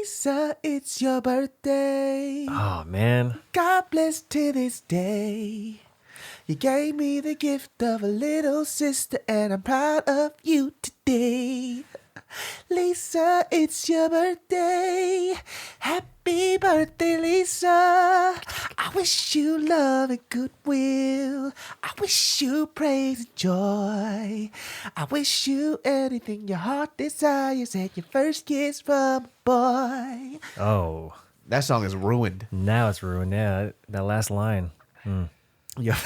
Lisa, it's your birthday. Oh, man. God bless to this day. You gave me the gift of a little sister, and I'm proud of you today. Lisa, it's your birthday. Happy birthday, Lisa. I wish you love and goodwill. I wish you praise and joy. I wish you anything your heart desires and your first kiss from a boy. Oh. That song is ruined. Now it's ruined. Yeah, that last line. Yeah.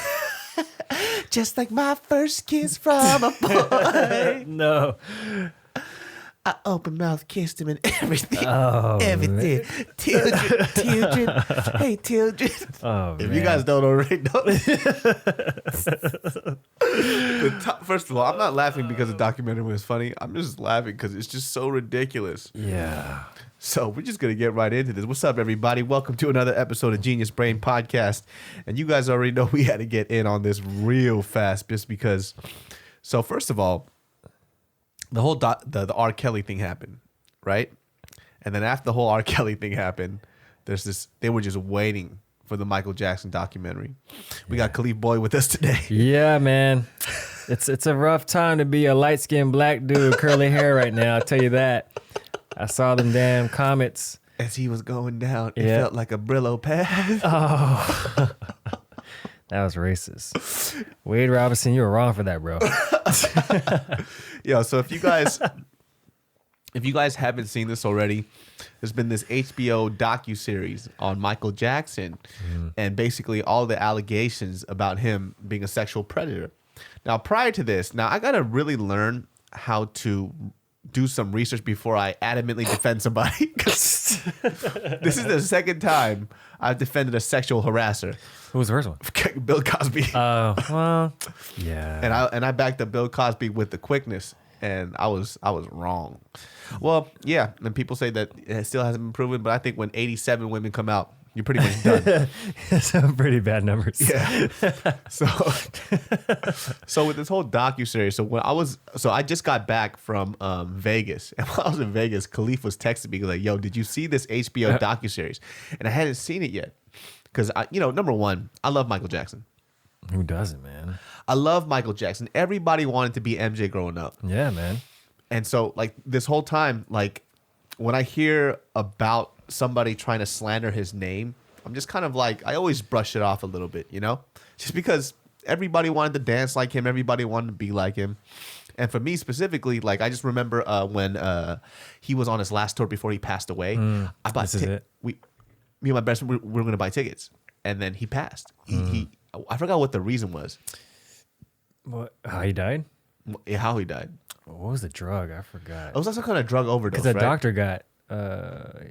Just like my first kiss from a boy. No. I open mouth kissed him and everything. Oh, everything. Children. Hey, children. Oh, If man. you guys don't already know. First of all, I'm not laughing because the documentary was funny. I'm just laughing because it's just so ridiculous. Yeah. So we're just going to get right into this. What's up, everybody? Welcome to another episode of Genius Brain Podcast. And you guys already know we had to get in on this real fast just because. So first of all, the whole the R. Kelly thing happened, right? And then after the whole R. Kelly thing happened, they were just waiting for the Michael Jackson documentary. We got Khalif Boy with us today. Yeah, man. It's a rough time to be a light-skinned black dude, curly hair right now, I'll tell you that. I saw them damn comments. As he was going down, it Yeah. felt like a Brillo pad. Oh. That was racist. Wade Robinson, you were wrong for that, bro. Yeah, so if you guys haven't seen this already, there's been this HBO docuseries on Michael Jackson and basically all the allegations about him being a sexual predator. Now, prior to this, I got to really learn how to do some research before I adamantly defend somebody. 'Cause this is the second time I've defended a sexual harasser. Who was the first one? Bill Cosby. Oh, well, yeah. And I backed up Bill Cosby with the quickness, and I was wrong. Well, yeah, and people say that it still hasn't been proven, but I think when 87 women come out, you're pretty much done. Some pretty bad numbers. Yeah. So with this whole docuseries, I just got back from Vegas, and while I was in Vegas, Khalif was texting me like, "Yo, did you see this HBO docuseries?" And I hadn't seen it yet because number one, I love Michael Jackson. Who doesn't, man? I love Michael Jackson. Everybody wanted to be MJ growing up. Yeah, man. And so, like, this whole time, like, when I hear about somebody trying to slander his name, I'm just kind of like, I always brush it off a little bit, just because everybody wanted to dance like him. Everybody wanted to be like him. And for me specifically, like, I just remember when he was on his last tour before he passed away. I bought me and my best friend, we were going to buy tickets. And then he passed. I forgot what the reason was. What? How he died? How he died. What was the drug? I forgot. It was some kind of drug overdose, Because the right? doctor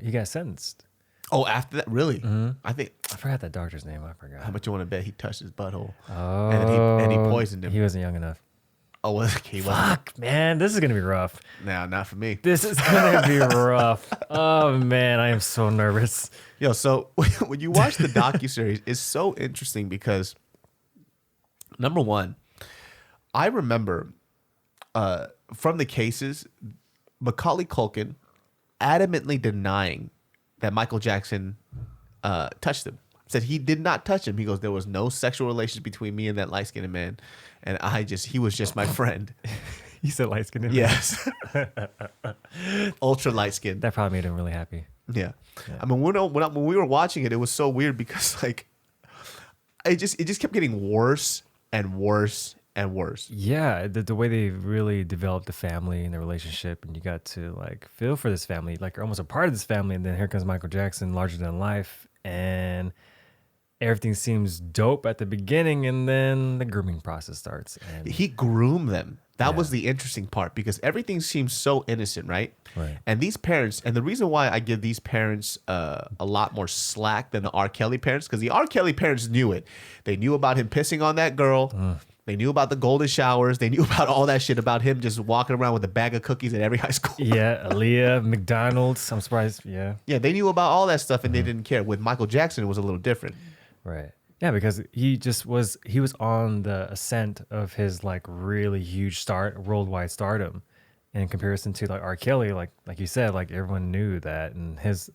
he got sentenced. Oh, after that? Really? Mm-hmm. I forgot that doctor's name. I forgot. How much you want to bet he touched his butthole? Oh. And he poisoned him. He wasn't young enough. Oh, well, he wasn't. Fuck, man. This is going to be rough. No, not for me. This is going to be rough. Oh, man. I am so nervous. Yo, so when you watch the docuseries, it's so interesting because, number one, I remember from the cases, Macaulay Culkin adamantly denying that Michael Jackson touched him. Said he did not touch him. He goes, there was no sexual relations between me and that light-skinned man. And he was just my friend. You said light-skinned? Yes. Ultra light-skinned. That probably made him really happy. Yeah. I mean, when we were watching it, it was so weird because, like, it just kept getting worse and worse and worse. Yeah, the way they really developed the family and the relationship, and you got to, like, feel for this family, like you're almost a part of this family, and then here comes Michael Jackson, larger than life, and everything seems dope at the beginning, and then the grooming process starts. And He groomed them. That was the interesting part because everything seems so innocent, right? Right. And these parents, and the reason why I give these parents a lot more slack than the R. Kelly parents, because the R. Kelly parents knew it. They knew about him pissing on that girl. They knew about the golden showers. They knew about all that shit about him just walking around with a bag of cookies at every high school. yeah, Aaliyah, McDonald's. I'm surprised. Yeah. Yeah, they knew about all that stuff and they didn't care. With Michael Jackson, it was a little different. Right. Yeah, because he was on the ascent of his like really huge worldwide stardom. in comparison to like R. Kelly, like you said, like everyone knew that, and his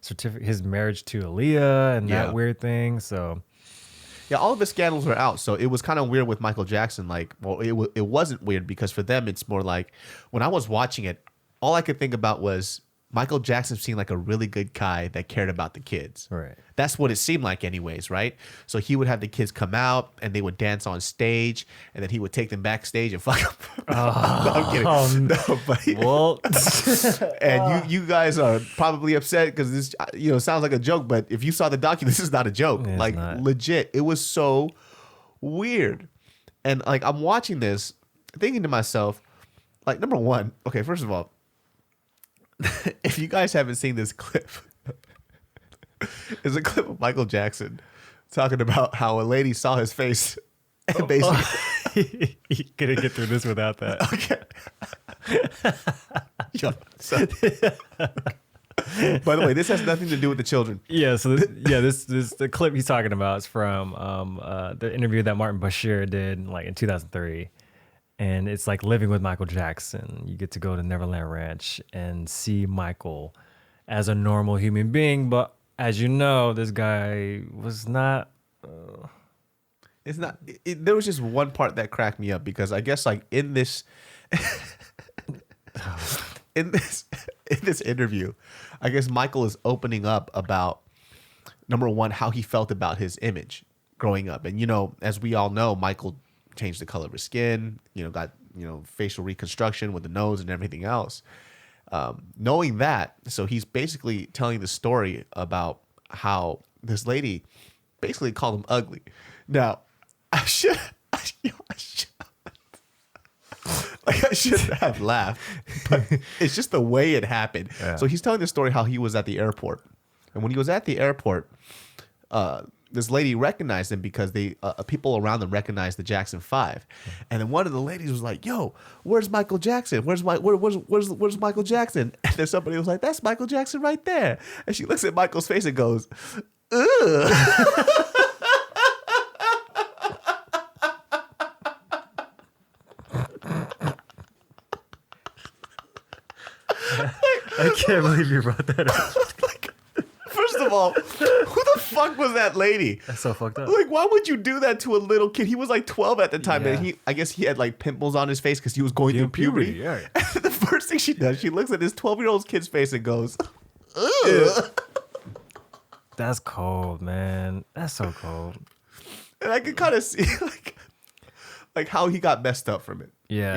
certificate, his marriage to Aaliyah, and that weird thing. So yeah, all of the scandals were out, so it was kind of weird with Michael Jackson. Like, well, it wasn't weird because for them, it's more like when I was watching it, all I could think about was Michael Jackson seemed like a really good guy that cared about the kids. Right. That's what it seemed like anyways, right? So he would have the kids come out and they would dance on stage and then he would take them backstage and fuck them. No, I'm kidding. No, but well, and you guys are probably upset because this sounds like a joke, but if you saw the docu, this is not a joke. It's like not. Legit. It was so weird. And like I'm watching this thinking to myself, like, number one, okay, first of all, if you guys haven't seen this clip, it's a clip of Michael Jackson talking about how a lady saw his face and basically he couldn't get through this without that. Okay. By the way, this has nothing to do with the children. Yeah, so this the clip he's talking about is from the interview that Martin Bashir did like in 2003. And it's like living with Michael Jackson. You get to go to Neverland Ranch and see Michael as a normal human being. But as you know, this guy was not. It's not. There was just one part that cracked me up because I guess like in this interview, I guess Michael is opening up about, number one, how he felt about his image growing up. And, as we all know, Michael changed the color of his skin, got, facial reconstruction with the nose and everything else. Knowing that, so he's basically telling the story about how this lady basically called him ugly. Now, I shouldn't have laughed, but it's just the way it happened. Yeah. So he's telling the story how he was at the airport. And when he was at the airport, this lady recognized him because they people around them recognized the Jackson 5, and then one of the ladies was like, "Yo, where's Michael Jackson? Where's Michael Jackson?" And then somebody was like, "That's Michael Jackson right there." And she looks at Michael's face and goes, "Ugh." I can't believe you brought that up. First of all, who the fuck was that lady? That's so fucked up. Like, why would you do that to a little kid? He was like 12 at the time, and I guess he had like pimples on his face because he was going through puberty. Yeah. And the first thing she does, she looks at this 12-year-old kid's face and goes, "Ugh." That's cold, man. That's so cold. And I could kind of see like how he got messed up from it. Yeah.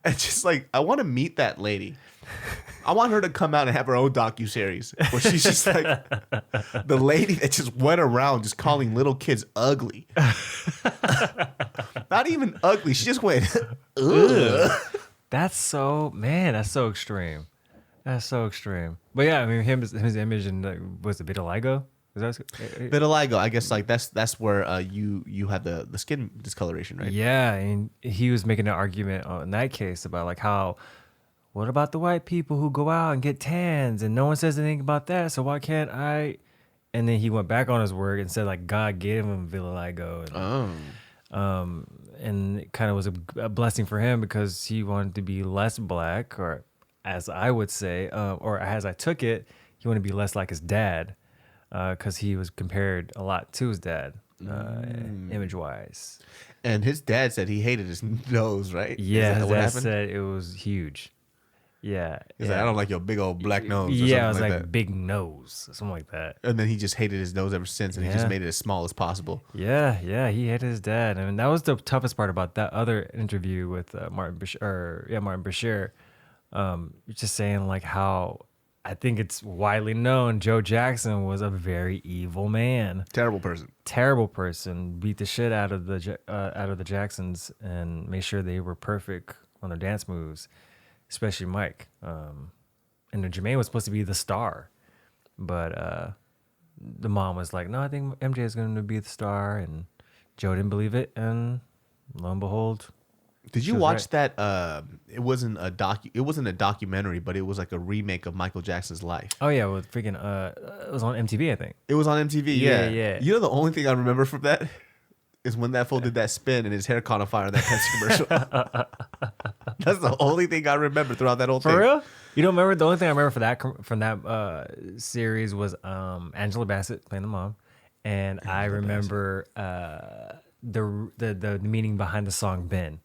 And just like, I want to meet that lady. I want her to come out and have her own docuseries where she's just like the lady that just went around just calling little kids ugly. Not even ugly. She just went, ugh. That's so extreme. That's so extreme. But yeah, I mean, his image and was it vitiligo? Is that vitiligo? I guess like that's where you had the skin discoloration, right? Yeah, and he was making an argument in that case about like how, what about the white people who go out and get tans and no one says anything about that? So why can't I? And then he went back on his word and said like God gave him vitiligo. And, and it kind of was a blessing for him because he wanted to be less black, or as I would say, or as I took it, he wanted to be less like his dad because he was compared a lot to his dad image-wise. And his dad said he hated his nose, right? Yeah, his dad said it was huge. Yeah. He's like, I don't like your big old black nose. Yeah, it was like big nose, something like that. And then he just hated his nose ever since, and he just made it as small as possible. Yeah, he hated his dad. I mean, that was the toughest part about that other interview with Martin Bashir. Just saying like how I think it's widely known Joe Jackson was a very evil man. Terrible person. Beat the shit out of the Jacksons and made sure they were perfect on their dance moves. Especially Mike. And then Jermaine was supposed to be the star. But the mom was like, no, I think MJ is going to be the star. And Joe didn't believe it. And lo and behold. Did you watch that? It wasn't a documentary, but it was like a remake of Michael Jackson's life. Oh, yeah. With freaking, it was on MTV, I think. It was on MTV, yeah. You know, the only thing I remember from that is when that fool did that spin and his hair caught on fire in that Pepsi commercial. That's the only thing I remember throughout that whole thing. For real? You don't remember? The only thing I remember from that series was Angela Bassett playing the mom, and I remember the meaning behind the song Ben.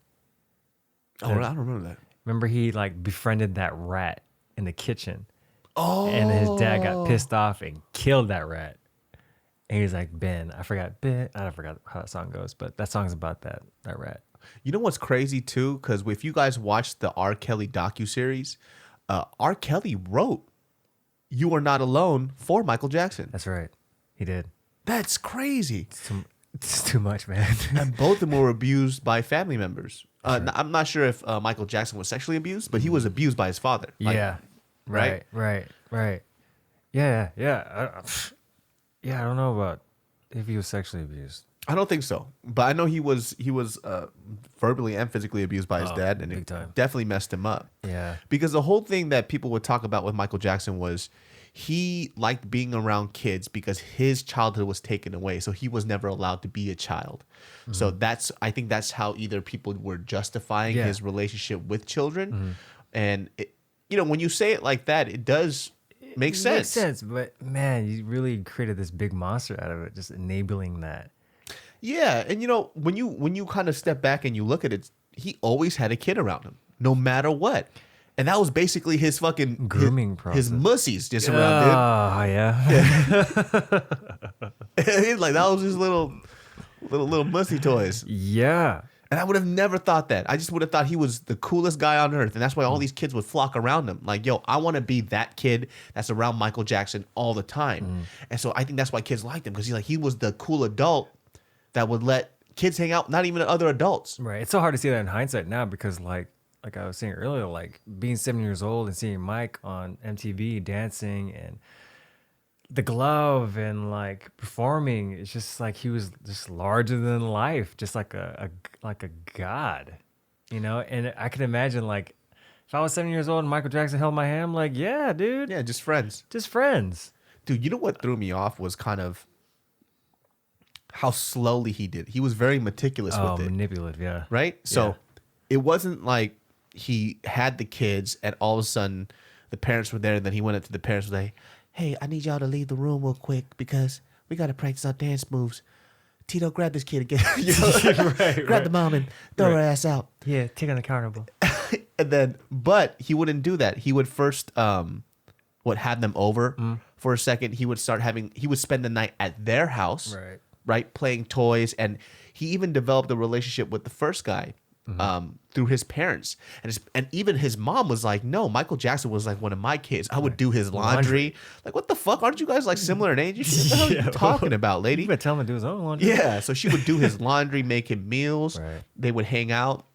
Oh, I don't remember that. Remember he like befriended that rat in the kitchen. Oh. And his dad got pissed off and killed that rat. And he's like, Ben. I forgot how that song goes, but that song's about that rat. You know what's crazy too? Because if you guys watched the R. Kelly docuseries, R. Kelly wrote "You Are Not Alone" for Michael Jackson. That's right. He did. That's crazy. It's too much, man. And both of them were abused by family members. I'm not sure if Michael Jackson was sexually abused, but he was abused by his father. Like, yeah. Right. Yeah. I don't know about if he was sexually abused. I don't think so, but I know he was verbally and physically abused by his dad, and it definitely messed him up. Yeah. Because the whole thing that people would talk about with Michael Jackson was he liked being around kids because his childhood was taken away, so he was never allowed to be a child. Mm-hmm. So I think that's how either people were justifying his relationship with children, and when you say it like that, it does make sense. Makes sense, but man, you really created this big monster out of it, just enabling that. Yeah, and when you kind of step back and you look at it, he always had a kid around him, no matter what. And that was basically his fucking grooming process. His mussies just around him. Oh, yeah. He's like, that was his little mussy toys. Yeah. And I would have never thought that. I just would have thought he was the coolest guy on earth. And that's why all these kids would flock around him. Like, yo, I want to be that kid that's around Michael Jackson all the time. And so I think that's why kids liked him, because he was the cool adult that would let kids hang out, not even other adults. Right. It's so hard to see that in hindsight now, because like I was saying earlier, like being 7 years old and seeing Mike on MTV dancing and the glove and like performing, it's just like he was just larger than life, just like a god, And I can imagine, like, if I was 7 years old and Michael Jackson held my hand, I'm like, yeah, dude, Yeah, just friends. Dude, you know what threw me off was kind of how slowly he did. He was very meticulous with it. Manipulative, yeah. Right? So it wasn't like he had the kids and all of a sudden the parents were there, and then he went up to the parents and was like, hey, I need y'all to leave the room real quick because we got to practice our dance moves. Tito, grab this kid again. Grab the mom and throw her ass out. Yeah, take on the carnival. And then, but he wouldn't do that. He would first, have them over for a second. He would spend the night at their house, right, playing toys. And he even developed a relationship with the first guy through his parents. And even his mom was like, no, Michael Jackson was like one of my kids. I would do his laundry. Like, what the fuck? Aren't you guys like similar in age? What the hell are you talking about, lady? You better tell him to do his own laundry. Yeah, so she would do his laundry, make him meals. Right. They would hang out.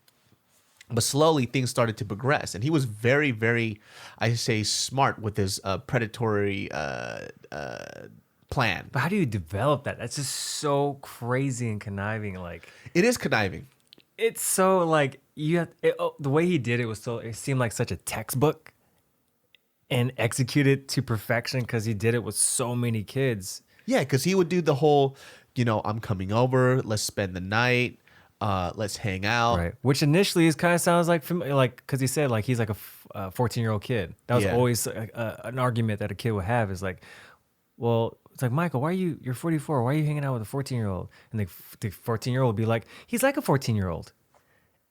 But slowly things started to progress. And he was very, very, I say, smart with his predatory plan. But how do you develop that? That's just so crazy and conniving. Like, it is conniving. It's so like the way he did it was so, it seemed like such a textbook and executed to perfection, because he did it with so many kids. Yeah, because he would do the whole, I'm coming over, let's spend the night, let's hang out. Right. Which initially is kind of sounds like because he said like he's like a 14-year-old kid. That was always an argument that a kid would have, is like, well, it's like, Michael, you're 44, why are you hanging out with a 14-year-old? And the 14-year-old would be like, he's like a 14-year-old.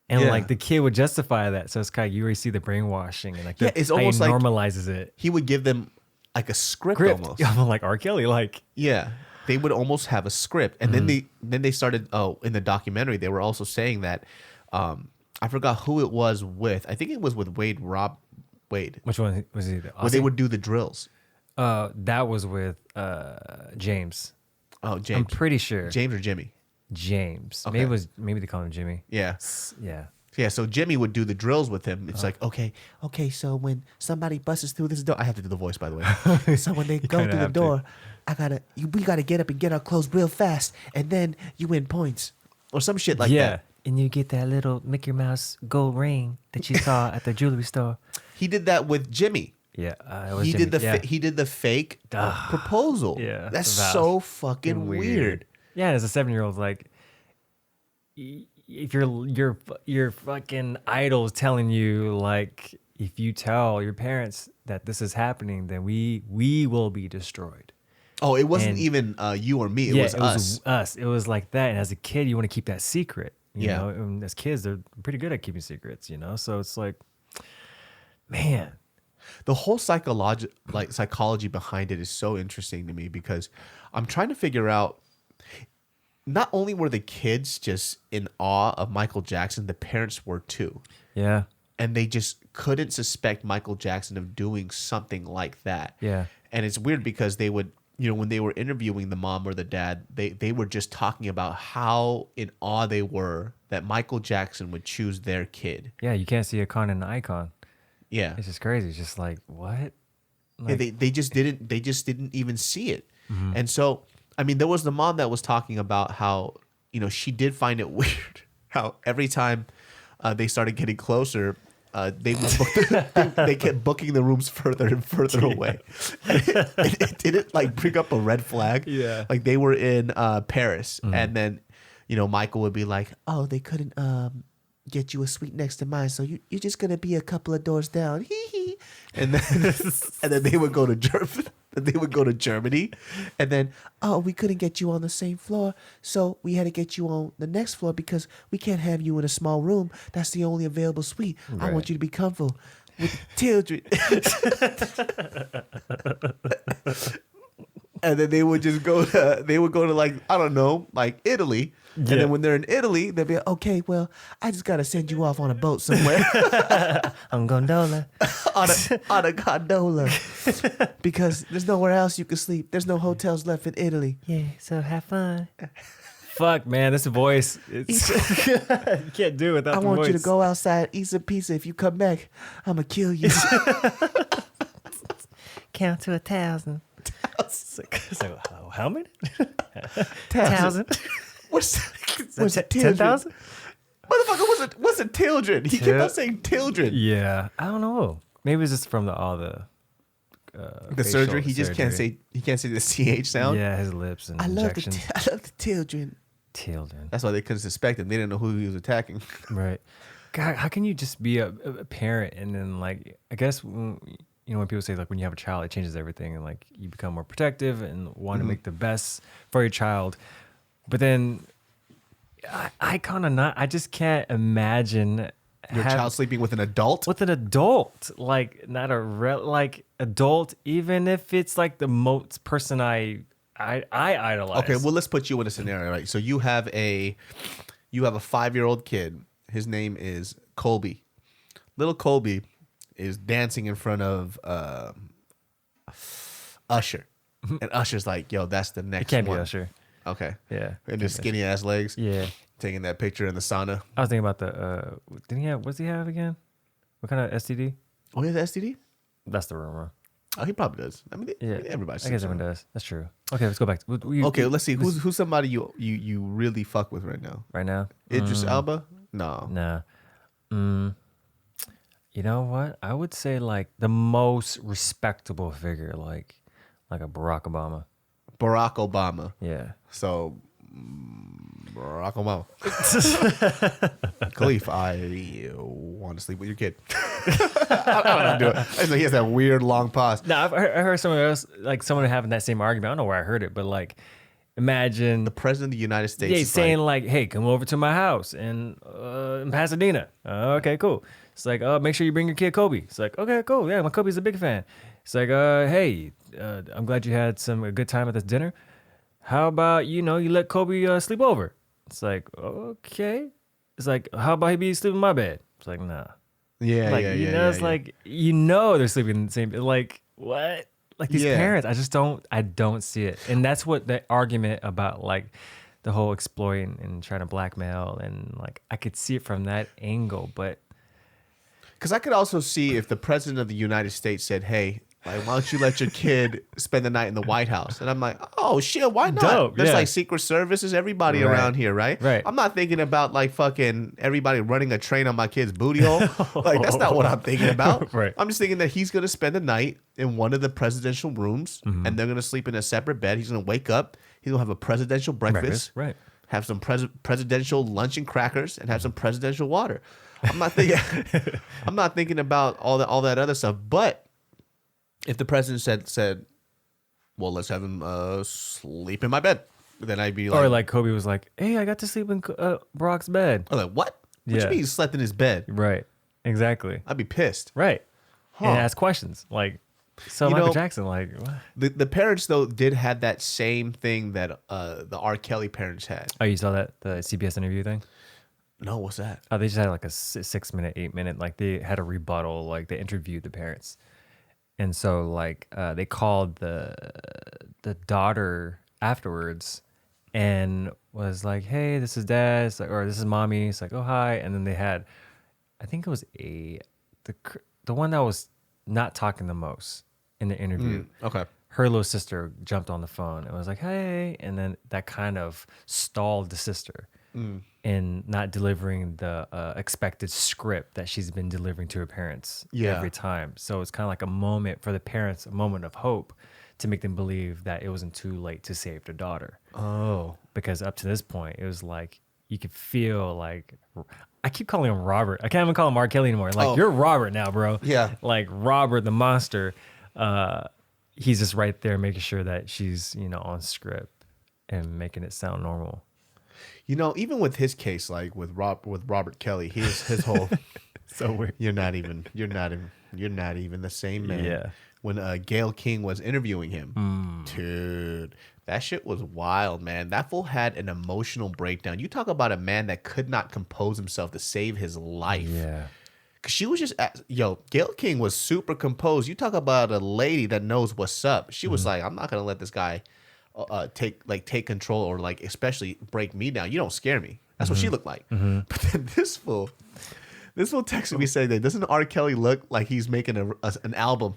And like the kid would justify that. So it's kind of, you already see the brainwashing and like it's almost like normalizes it. He would give them like a script. Almost. Like R. Kelly, like. Yeah. They would almost have a script. And then they started, in the documentary, they were also saying that, I forgot who it was with. I think it was with Wade. Which one was he? Where they would do the drills. That was with James. Oh, James. I'm pretty sure. James or Jimmy? James. Okay. Maybe they call him Jimmy. Yeah. Yeah. Yeah, so Jimmy would do the drills with him. It's like, okay, so when somebody busts through this door, I have to do the voice, by the way. So when they go through the door, we gotta get up and get our clothes real fast, and then you win points. Or some shit like that. Yeah. And you get that little Mickey Mouse gold ring that you saw at the jewelry store. He did that with Jimmy. Yeah, he did the fake proposal. Yeah, that's so fucking weird. Yeah, and as a 7-year-old, like, if your fucking idol's telling you like, if you tell your parents that this is happening, then we will be destroyed. Oh, it wasn't And- even you or me. It was us. us. It was like that. And as a kid, you want to keep that secret. You Yeah. know, and as kids, they're pretty good at keeping secrets. You know, so it's like, man. The whole psychology behind it is so interesting to me because I'm trying to figure out. Not only were the kids just in awe of Michael Jackson, the parents were too. Yeah. And they just couldn't suspect Michael Jackson of doing something like that. Yeah. And it's weird because they would, when they were interviewing the mom or the dad, they were just talking about how in awe they were that Michael Jackson would choose their kid. Yeah. You can't see a con in an icon. Yeah. It's just crazy. It's just like, what? Like, They just didn't even see it. And so, I mean, there was the mom that was talking about how, she did find it weird how every time they started getting closer, they would they kept booking the rooms further and further away. And it didn't like bring up a red flag. Yeah. Like they were in Paris, and then Michael would be like, "Oh, they couldn't get you a suite next to mine, so you're just gonna be a couple of doors down." Hee hee. And then they would go to Germany. They would go to Germany, and then we couldn't get you on the same floor, so we had to get you on the next floor because we can't have you in a small room. That's the only available suite. I want you to be comfortable with children. And then they would go to like, I don't know, like Italy. And then when they're in Italy, they'll be like, okay, well, I just got to send you off on a boat somewhere. on gondola. on a gondola. Because there's nowhere else you can sleep. There's no hotels left in Italy. Yeah, so have fun. Fuck, man, this voice. It's you can't do it without I the want voice. you to go outside, eat some pizza. If you come back, I'm going to kill you. Count to 1,000. It's like, how many? 1,000. 1,000? What's 10,000? Motherfucker, wasn't children. He kept on saying children. Yeah, I don't know. Maybe it's just from all the The surgery. He just can't say the CH sound. Yeah, his lips and I love injections. I love the children. Children. That's why they couldn't suspect him. They didn't know who he was attacking. Right. God, how can you just be a parent and then like, I guess when people say like when you have a child, it changes everything and like you become more protective and want to make the best for your child. But then I kind of not, I just can't imagine Your child sleeping with an adult? with an adult, like not like adult, even if it's like the most person I idolize. Okay, well, let's put you in a scenario, right? So you have a 5-year-old kid. His name is Colby. Little Colby is dancing in front of Usher. And Usher's like, yo, that's the next it can't one. be Usher. Okay. Yeah. And his skinny ass legs. Yeah. Taking that picture in the sauna. I was thinking about the, what's he have again? What kind of STD? Oh, he has STD? That's the rumor. Oh, he probably does. I mean, Yeah. everybody. I guess everyone does. That's true. Okay, let's go back. Okay, let's see. Who's somebody you really fuck with right now? Right now? Idris Elba? No. Nah. You know what? I would say like the most respectable figure, like a Barack Obama. Barack Obama. Yeah. So, Barack Obama. Khalif, I want to sleep with your kid. I don't know how to do it. I know he has that weird long pause. No, I heard someone else, like someone having that same argument. I don't know where I heard it, but like, imagine The president of the United States yeah, is saying like, "Hey, come over to my house in Pasadena." Okay, cool. It's like, make sure you bring your kid Kobe. It's like, okay, cool. Yeah, my Kobe's a big fan. It's like, hey, I'm glad you had a good time at this dinner. How about you let Kobe sleep over? It's like, okay. It's like, how about he be sleeping in my bed? It's like, nah. Yeah, Like, it's like, they're sleeping in the same bed. Like, what? Like these parents, I don't see it. And that's what the argument about like the whole exploiting and trying to blackmail and like, I could see it from that angle, but. Because I could also see if the president of the United States said, hey, like, why don't you let your kid spend the night in the White House? And I'm like, oh, shit, why not? Dope, There's yeah. like Secret Services, everybody Right. around here, right? Right. I'm not thinking about like fucking everybody running a train on my kid's booty hole. Like, that's not what I'm thinking about. Right. I'm just thinking that he's going to spend the night in one of the presidential rooms and they're going to sleep in a separate bed. He's going to wake up. He's going to have a presidential breakfast. Right. have some presidential lunch and crackers, and have some presidential water. I'm not thinking. I'm not thinking about all that other stuff. But if the president said, "Well, let's have him sleep in my bed," then I'd be like, or like Kobe was like, "Hey, I got to sleep in Barack's bed." I'm like, "What? What you mean he slept in his bed?" Right. Exactly. I'd be pissed. Right. And ask questions like, so Michael Jackson, like, what? The parents though did have that same thing that the R. Kelly parents had. Oh, you saw that the CBS interview thing? No, what's that? Oh, they just had like a 6 minute, 8 minute, like they had a rebuttal, like they interviewed the parents, and so like they called the daughter afterwards, and was like, "Hey, this is dad," it's like, or "This is mommy." It's like, "Oh, hi," and then they had, I think it was the one that was not talking the most in the interview. Okay. Her little sister jumped on the phone and was like, "Hey," and then that kind of stalled the sister in not delivering the expected script that she's been delivering to her parents every time. So it's kind of like a moment for the parents, a moment of hope to make them believe that it wasn't too late to save their daughter. Oh. Because up to this point, it was like you could feel like, I keep calling him Robert. I can't even call him R. Kelly anymore. Like, you're Robert now, bro. Yeah. Like Robert the monster. He's just right there making sure that she's, on script and making it sound normal. Even with his case, like with Robert Kelly, his whole so weird. You're not even the same man. Yeah. When Gayle King was interviewing him, dude, that shit was wild, man. That fool had an emotional breakdown. You talk about a man that could not compose himself to save his life. Yeah. Cause she was just, Gayle King was super composed. You talk about a lady that knows what's up. She was like, I'm not gonna let this guy take control or like especially break me down. You don't scare me. That's what she looked like. But then this fool texted me saying that doesn't R. Kelly look like he's making an album?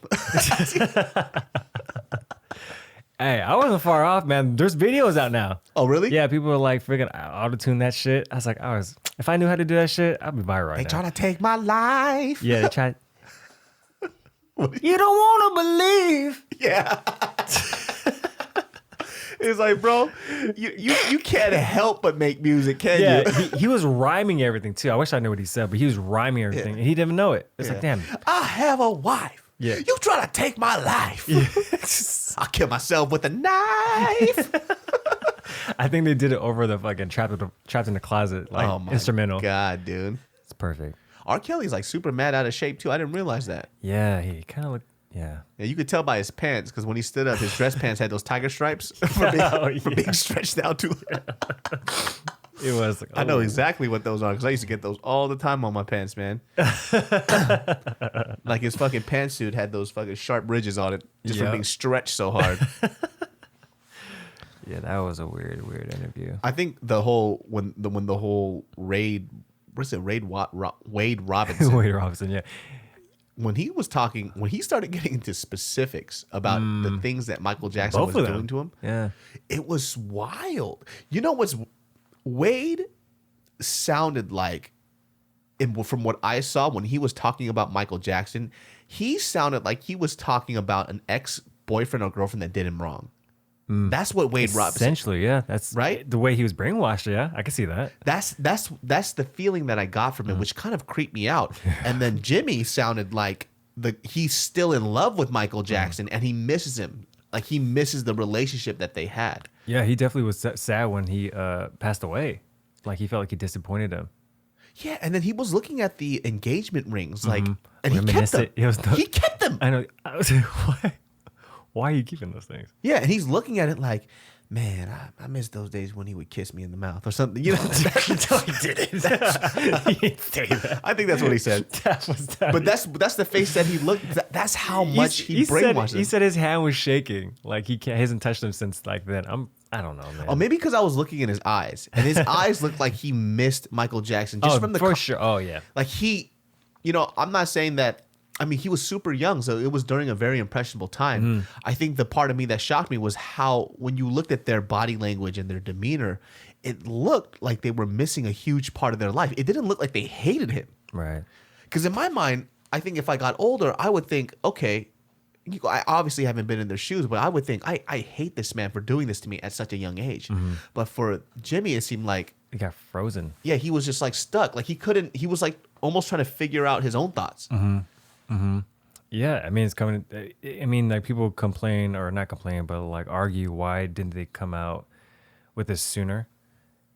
Hey, I wasn't far off, man. There's videos out now. Oh, really? Yeah, people were like freaking auto-tune that shit. I was like, if I knew how to do that shit, I'd be viral right now. They trying to take my life. Yeah, they tried. You don't want to believe. Yeah. It's like, bro, you can't help but make music, can you? Yeah, he was rhyming everything too. I wish I knew what he said, but he was rhyming everything, and he didn't even know it. It's like, damn. I have a wife. Yeah. You try to take my life. Yeah. I'll kill myself with a knife. I think they did it over the fucking trapped in the closet, like instrumental. God, dude. It's perfect. R. Kelly's like super mad out of shape too. I didn't realize that. Yeah, he kind of looked. Yeah, you could tell by his pants because when he stood up, his dress pants had those tiger stripes for being stretched out too. It was. Like, I know exactly what those are because I used to get those all the time on my pants, man. Like his fucking pantsuit had those fucking sharp ridges on it just from being stretched so hard. Yeah, that was a weird interview. I think the whole when the whole Wade Robinson. Wade Robinson, yeah. When he started getting into specifics about the things that Michael Jackson was doing to him, it was wild. You know what's Wade sounded like, from what I saw when he was talking about Michael Jackson, he sounded like he was talking about an ex-boyfriend or girlfriend that did him wrong. That's what Wade Robinson. Essentially, yeah. That's right. The way he was brainwashed, yeah. I can see that. That's the feeling that I got from him, which kind of creeped me out. And then Jimmy sounded like he's still in love with Michael Jackson and he misses him. Like he misses the relationship that they had. Yeah, he definitely was sad when he passed away. Like he felt like he disappointed him. Yeah, and then he was looking at the engagement rings, and he kept them. He kept them. I know. I was like, what? Why are you keeping those things? Yeah, and he's looking at it like, man, I miss those days when he would kiss me in the mouth or something. You know, no, he didn't. He didn't say that. I think that's what he said. But that's the face that he looked. That's how much he brainwashed him. He said his hand was shaking, like he hasn't touched him since like then. I don't know, man. Oh, maybe because I was looking in his eyes, and his eyes looked like he missed Michael Jackson just from the for sure. Oh yeah, like I'm not saying that. I mean, he was super young, so it was during a very impressionable time. I think the part of me that shocked me was how, when you looked at their body language and their demeanor, it looked like they were missing a huge part of their life. It didn't look like they hated him. Right. Because in my mind, I think if I got older, I would think, okay, I obviously haven't been in their shoes, but I would think I hate this man for doing this to me at such a young age. But for Jimmy, it seemed like He got frozen. yeah, he was just like stuck. Like he was like almost trying to figure out his own thoughts. Yeah, I mean, it's coming. I mean, like people complain or not complain, but like argue why didn't they come out with this sooner?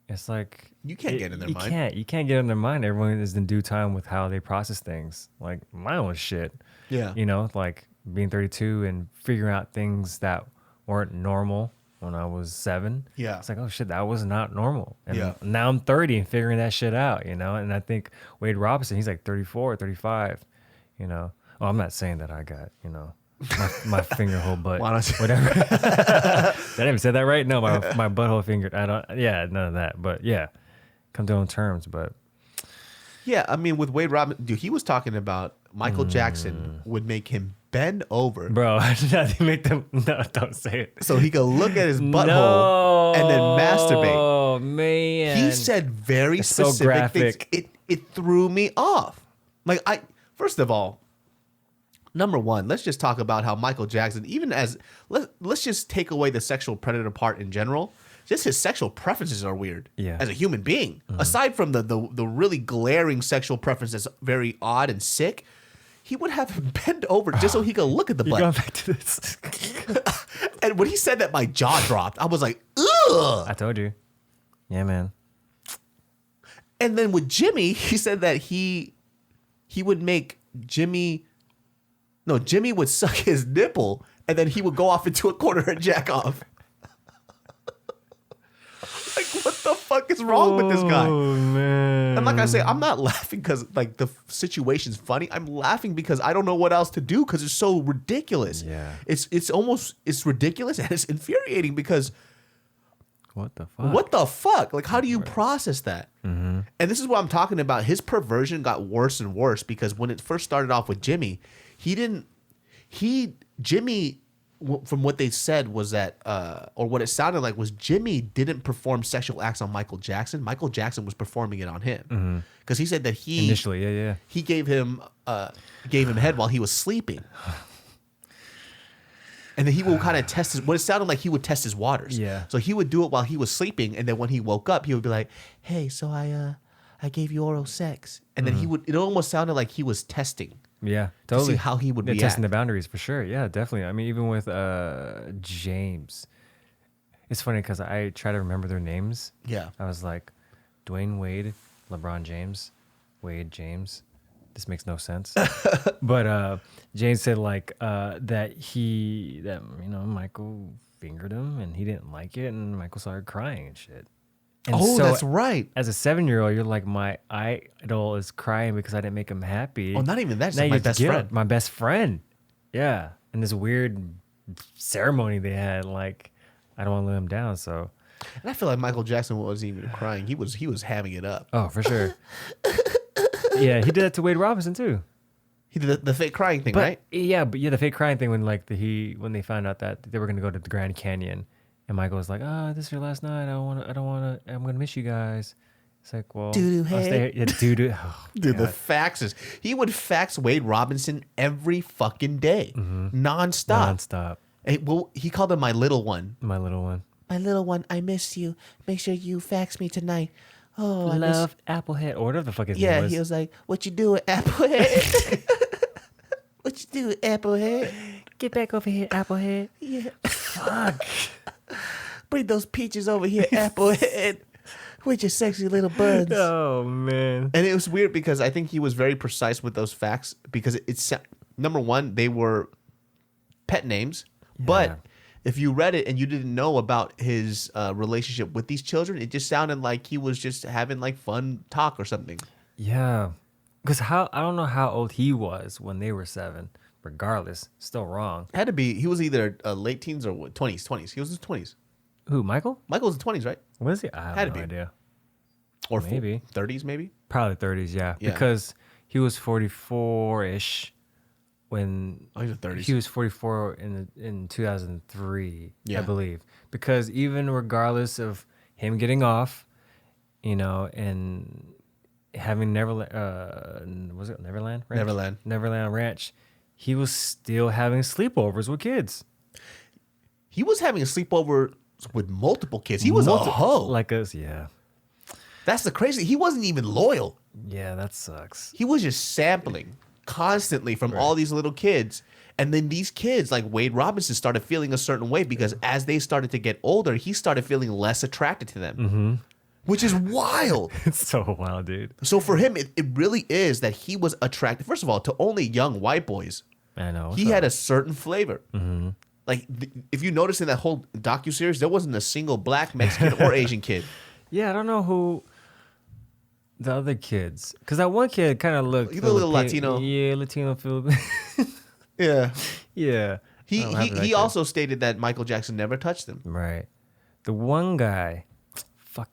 It's like You can't get in their mind. You can't get in their mind. Everyone is in due time with how they process things. Like my own shit. Yeah. You know, like being 32 and figuring out things that weren't normal when I was 7. Yeah. It's like, oh shit, that was not normal. And Yeah. now I'm 30 and figuring that shit out, you know? And I think Wade Robinson, he's like 34, 35, you know? Well, I'm not saying that I got, you know, my finger hole, but Why don't you- whatever. Did I even say that right? No, my butthole finger. None of that. But yeah, come to own terms. But Yeah, I mean, with Wade Robinson, dude, he was talking about Michael Jackson would make him bend over bro, I did make them. No, don't say it. so he could look at his butthole and then masturbate. Oh man, He said very It's so specific things. graphic. It threw me off. Like first of all, number one, let's just talk about how Michael Jackson, even as let's just take away the sexual predator part in general. Just his sexual preferences are weird. Yeah. As a human being, aside from the really glaring sexual preference that's very odd and sick, he would have him bend over just so he could look at the you butt. going back to this? And when he said that, my jaw dropped. I was like, ugh. I told you. Yeah, man. And then with Jimmy, he said that he would make Jimmy would suck his nipple and then he would go off into a corner and jack off. Like, what the fuck is wrong with this guy? Oh man. And like I say, I'm not laughing because like the situation's funny. I'm laughing because I don't know what else to do because it's so ridiculous. Yeah. It's ridiculous and it's infuriating because What the fuck? what the fuck? Like, how do you process that? And this is what I'm talking about. His perversion got worse and worse because when it first started off with Jimmy, Jimmy, from what they said was that, or what it sounded like was Jimmy didn't perform sexual acts on Michael Jackson. Michael Jackson was performing it on him because he said that Initially, yeah. he gave him head while he was sleeping. And then he would kind of test what it sounded like he would test his waters. Yeah. So he would do it while he was sleeping, and then when he woke up, he would be like, "Hey, so I gave you oral sex," and then it almost sounded like he was testing. Yeah, totally. see how he would They're react. testing the boundaries for sure. Yeah, definitely. I mean, even with James, it's funny because I try to remember their names. Yeah. I was like, Dwayne Wade, LeBron James, Wade James. This makes no sense. But James said like that Michael fingered him and he didn't like it, and Michael started crying and shit. And That's right. As a 7-year-old, you're like, my idol is crying because I didn't make him happy. Oh, not even that. It's Now like my you best get friend. my best friend. Yeah. And this weird ceremony they had, like, I don't want to let him down. So, And I feel like Michael Jackson wasn't even crying. He was having it up. oh, for sure. Yeah, he did that to Wade Robinson too. He did the fake crying thing, But right? yeah, the fake crying thing when like when they found out that they were gonna go to the Grand Canyon, and Michael was like, this is your last night. I don't wanna. I'm gonna miss you guys. It's like, well, Doo-doo I'll stay here. Yeah, doo-doo. Oh, Dude, the God. faxes. He would fax Wade Robinson every fucking day, nonstop. Nonstop. He called him my little one. My little one. My little one, I miss you. Make sure you fax me tonight. Oh, I miss. Love Applehead or whatever the fuck his Yeah, name was. he was like, "What you doing, Applehead? What you doing, Applehead? Get back over here, Applehead. Yeah, Fuck. bring those peaches over here, Applehead, with your sexy little buns." Oh man. And it was weird because I think he was very precise with those facts because it's number one, they were pet names, but if you read it and you didn't know about his relationship with these children, it just sounded like he was just having like fun talk or something. Yeah. Because I don't know how old he was when they were 7. Regardless, still wrong. Had to be, he was either late teens or 20s. He was in his 20s. Who, Michael? Michael was in his 20s, right? What is he? I have Had to no be. idea. Or Maybe. 30s, maybe? Probably 30s, yeah. Yeah. Because he was 44-ish when Oh, he's in 30s. he was 44 in 2003, I Yeah. believe. Because even regardless of him getting off, and having Neverland, was it Neverland Ranch? Neverland. Neverland Ranch, he was still having sleepovers with kids. He was having a sleepover with multiple kids. He was a hoe. Like us, yeah. That's the crazy. He wasn't even loyal. Yeah, that sucks. He was just sampling constantly from all these little kids. And then these kids, like Wade Robinson, started feeling a certain way because as they started to get older, he started feeling less attracted to them, which is wild. It's so wild, dude. So for him, it really is that he was attracted, first of all, to only young white boys. I know. He had a certain flavor. Like, if you notice in that whole docuseries, there wasn't a single black, Mexican, or Asian kid. Yeah, I don't know who the other kids, because that one kid kind of looked a little Latino. Yeah, Latino Filipino. Yeah. Yeah. He also stated that Michael Jackson never touched him. Right. The one guy, the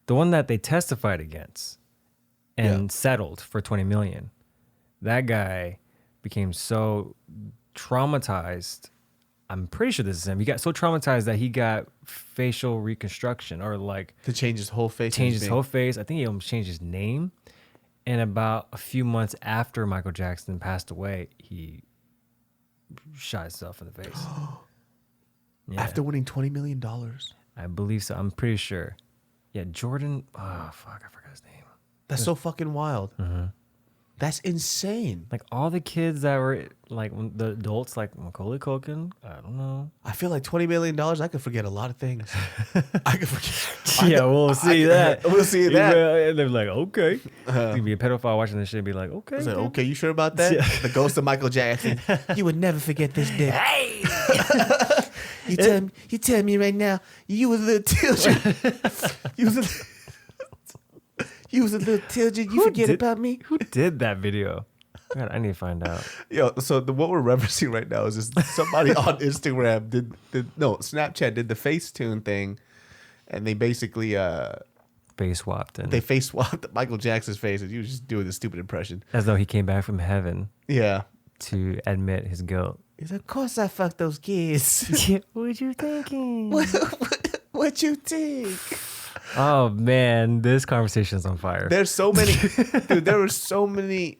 one that they testified against and settled for $20 million. That guy became so traumatized. I'm pretty sure this is him. He got so traumatized that he got facial reconstruction, or like To change his whole face. changed his whole face. I think he almost changed his name. And about a few months after Michael Jackson passed away, he shot himself in the face. Yeah, After winning $20 million. I believe so. I'm pretty sure. Yeah, Jordan. Oh, fuck. I forgot his name. That's so fucking wild. That's insane. Like all the kids that were like the adults, like Macaulay Culkin. I don't know. I feel like $20 million, I could forget a lot of things. I could forget. Yeah, we'll see that. We'll see that. And they're like, okay. You can be a pedophile watching this shit and be like, okay. I was like, okay, you sure about that? Yeah. The ghost of Michael Jackson. You would never forget this dick. Hey! You tell me right now, you was a little children. You was a little children. You forget about me? Who did that video? God, I need to find out. Yo, so what we're referencing right now is just somebody on Instagram Snapchat did the Facetune thing, and they basically Face swapped. And they face swapped Michael Jackson's face, and he was just doing this stupid impression. as though he came back from heaven Yeah. to admit his guilt. He's like, of course I fucked those kids. Yeah, what you thinking? What you think? Oh man, this conversation's on fire. There's so many, dude. There were so many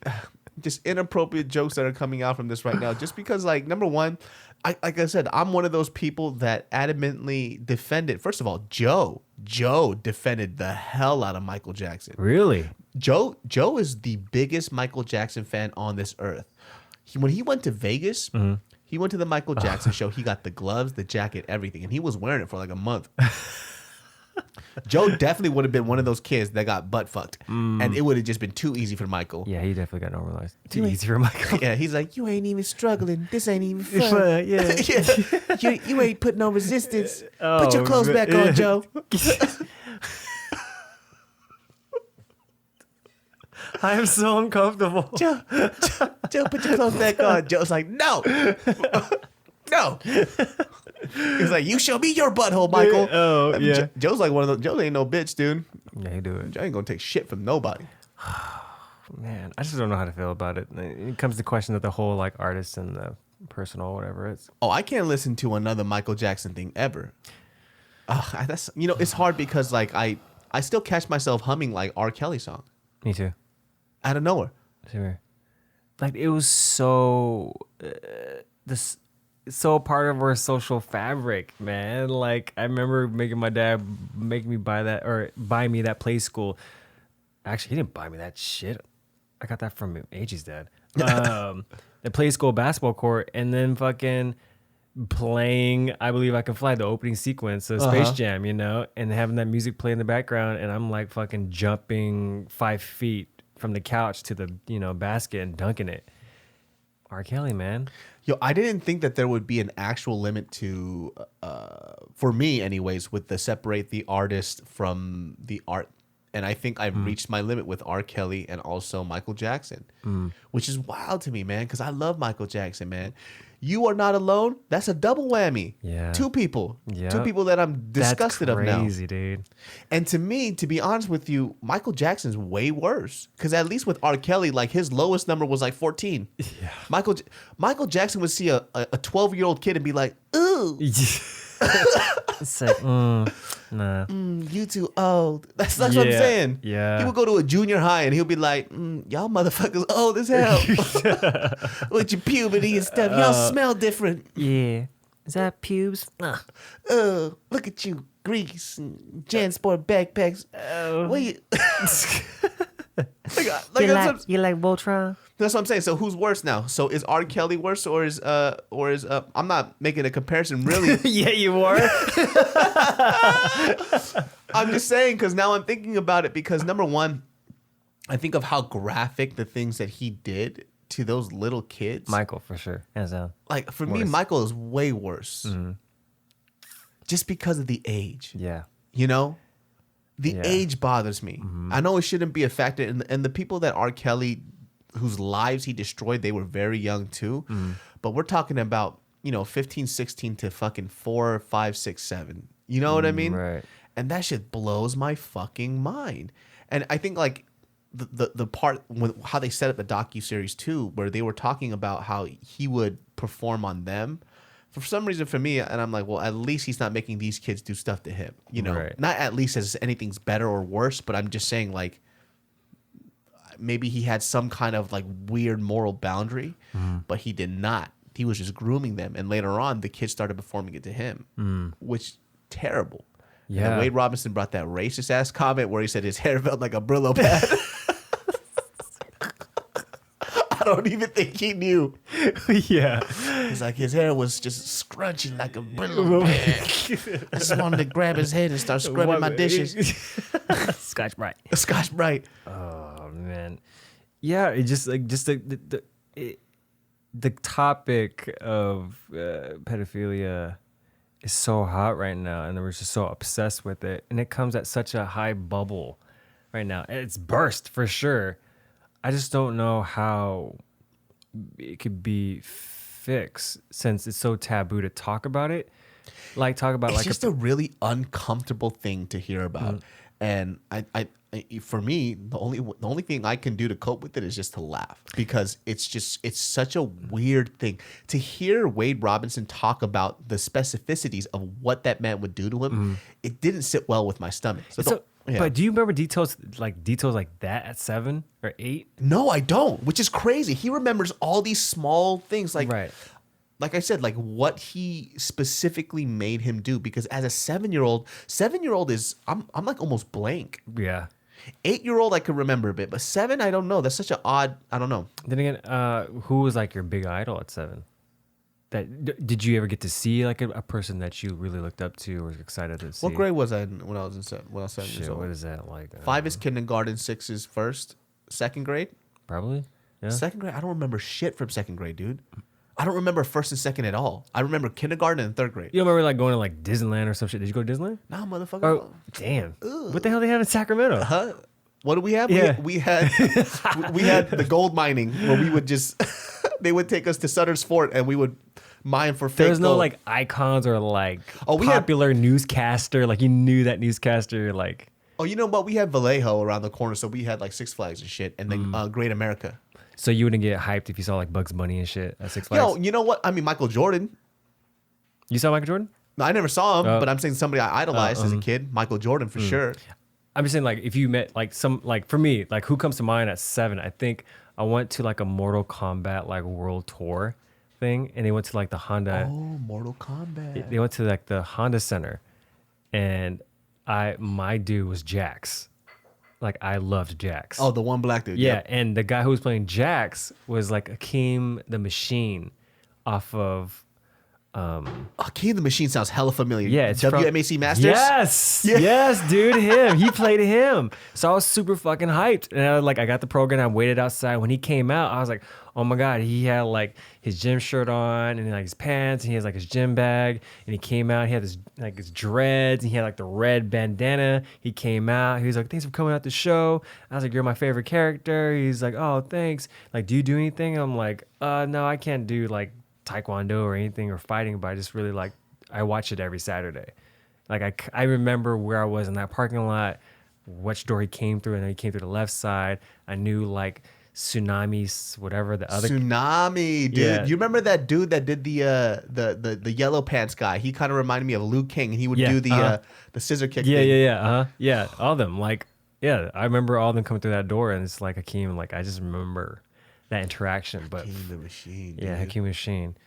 just inappropriate jokes that are coming out from this right now. Just because, like, number one, like I said, I'm one of those people that adamantly defended. First of all, Joe defended the hell out of Michael Jackson. Really? Joe is the biggest Michael Jackson fan on this earth. When he went to Vegas, he went to the Michael Jackson show. He got the gloves, the jacket, everything, and he was wearing it for like a month. Joe definitely would have been one of those kids that got butt fucked, and it would have just been too easy for Michael. Yeah, he definitely got normalized. Too easy for Michael. Yeah, he's like, you ain't even struggling. This ain't even fun. Yeah. You ain't putting no resistance. Put your clothes back on, Joe. I am so uncomfortable. Joe, put your clothes back on. Joe's like, no. No. He's like, you show me your butthole, Michael. Oh, yeah. Joe's like one of those. Joe ain't no bitch, dude. Yeah, he do it. Joe ain't gonna take shit from nobody. Man, I just don't know how to feel about it. It comes to question of the whole like artist and the personal whatever it's. Oh, I can't listen to another Michael Jackson thing ever. That's it's hard because like I still catch myself humming like R. Kelly song. Me too. Out of nowhere. Sure. Like it was so so part of our social fabric, man. Like I remember making my dad make me buy me that Play School. Actually, he didn't buy me that shit. I got that from AG's dad. The Play School basketball court, and then fucking playing I Believe I Can Fly, the opening sequence of Space Jam, and having that music play in the background, and I'm like fucking jumping 5 feet from the couch to the basket and dunking it. R. Kelly, man. Yo, I didn't think that there would be an actual limit to, for me anyways, with the separate the artist from the art. And I think I've reached my limit with R. Kelly and also Michael Jackson, which is wild to me, man, because I love Michael Jackson, man. You Are Not Alone, that's a double whammy. Yeah. 2 people. Yep. 2 people that I'm disgusted of now. That's crazy, dude. And to me, to be honest with you, Michael Jackson's way worse. Because at least with R. Kelly, like his lowest number was like 14. Yeah. Michael Jackson would see a 12-year-old kid and be like, ooh. It's like, nah. You too old. That's what I'm saying. Yeah. He would go to a junior high and he'll be like, y'all motherfuckers old as hell. With your puberty and stuff. Y'all smell different. Yeah. Is that pubes? Look at you. Grease and JanSport backpacks. What you... you like Voltron? That's what I'm saying. So who's worse now? So is R. Kelly worse or is I'm not making a comparison really. Yeah, you were. I'm just saying because now I'm thinking about it because number one, I think of how graphic the things that he did to those little kids. Michael, for sure. Hands down. Like for me, Michael is way worse. Mm-hmm. Just because of the age. Yeah. You know? The age bothers me. Mm-hmm. I know it shouldn't be a factor. And the people that R. Kelly, whose lives he destroyed, they were very young too. Mm-hmm. But we're talking about, 15, 16 to fucking 4, 5, 6, 7. You know what I mean? Right. And that shit blows my fucking mind. And I think like the part how they set up the docuseries too, where they were talking about how he would perform on them. For some reason, for me, and I'm like, well, at least he's not making these kids do stuff to him. Right. Not at least as anything's better or worse, but I'm just saying like maybe he had some kind of like weird moral boundary, but he did not. He was just grooming them, and later on, the kids started performing it to him, which terrible. Yeah. And Wade Robinson brought that racist ass comment where he said his hair felt like a Brillo pad. I don't even think he knew. Yeah. He's like, his hair was just scrunching like a Brillo pad. I just wanted to grab his head and start scrubbing my dishes. Scotch Brite. Scotch Brite. Oh man. Yeah, it just like the topic of pedophilia is so hot right now, and we're just so obsessed with it, and it comes at such a high bubble right now. It's burst for sure. I just don't know how it could be fixed since it's so taboo to talk about it. It's just a really uncomfortable thing to hear about, and I for me the only thing I can do to cope with it is just to laugh, because it's such a weird thing to hear Wade Robinson talk about the specificities of what that man would do to him. It didn't sit well with my stomach. But do you remember details like that at 7 or 8? No, I don't, which is crazy. He remembers all these small things right. Like I said, like what he specifically made him do, because as a 7-year-old is I'm like almost blank. Yeah. 8-year-old I could remember a bit, but 7 I don't know. That's such an odd, I don't know. Then again, who was like your big idol at 7? Did you ever get to see like a person that you really looked up to or was excited to see? What grade was I when I was 7 years old? What is that like? 5 is kindergarten, 6 is first, second grade. Probably. Yeah. Second grade, I don't remember shit from second grade, dude. I don't remember first and second at all. I remember kindergarten and third grade. You don't remember like going to like Disneyland or some shit? Did you go to Disneyland? Nah, motherfucker. Oh, damn. Ugh. What the hell do they have in Sacramento? Huh? What do we have? Yeah. We had the gold mining where we would just they would take us to Sutter's Fort and we would mine for fake gold. There was no like icons or like popular newscaster. Like you knew that newscaster like. Oh, you know what? We had Vallejo around the corner, so we had like Six Flags and shit, and then Great America. So you wouldn't get hyped if you saw like Bugs Bunny and shit at Six Flags? Yo, you know what? I mean, Michael Jordan. You saw Michael Jordan? No, I never saw him, but I'm saying somebody I idolized as a kid. Michael Jordan for sure. I'm just saying, like, if you met like for me, like who comes to mind at 7? I think I went to like a Mortal Kombat like world tour thing, and they went to like the Honda. Oh, Mortal Kombat. They went to like the Honda Center, and my dude was Jax. Like I loved Jax. Oh, the one black dude. Yeah, yep. And the guy who was playing Jax was like Akeem the Machine off of Akeem the Machine sounds hella familiar. Yeah, it's WMAC Masters. Yes, yes, dude, him. He played him. So I was super fucking hyped, and I got the program. I waited outside. When he came out, I was like, oh my god. He had like his gym shirt on and like his pants, and he has like his gym bag. And he came out. He had his dreads. And he had like the red bandana. He came out. He was like, thanks for coming out the show. I was like, you're my favorite character. He's like, oh, thanks. Like, do you do anything? I'm like, no, I can't do like taekwondo or anything or fighting, but I just really like, I watch it every Saturday. Like I remember where I was in that parking lot, which door he came through, and then he came through the left side. I knew like Tsunamis, whatever the other. Tsunami, dude. Yeah. You remember that dude that did the yellow pants guy? He kind of reminded me of Liu King, and he would do the scissor kick Yeah, thing. yeah. All of them. Like, yeah, I remember all of them coming through that door, and it's like Hakeem. Like, I just remember that interaction. But Hakeem the Machine. Dude. yeah, Hakeem Machine,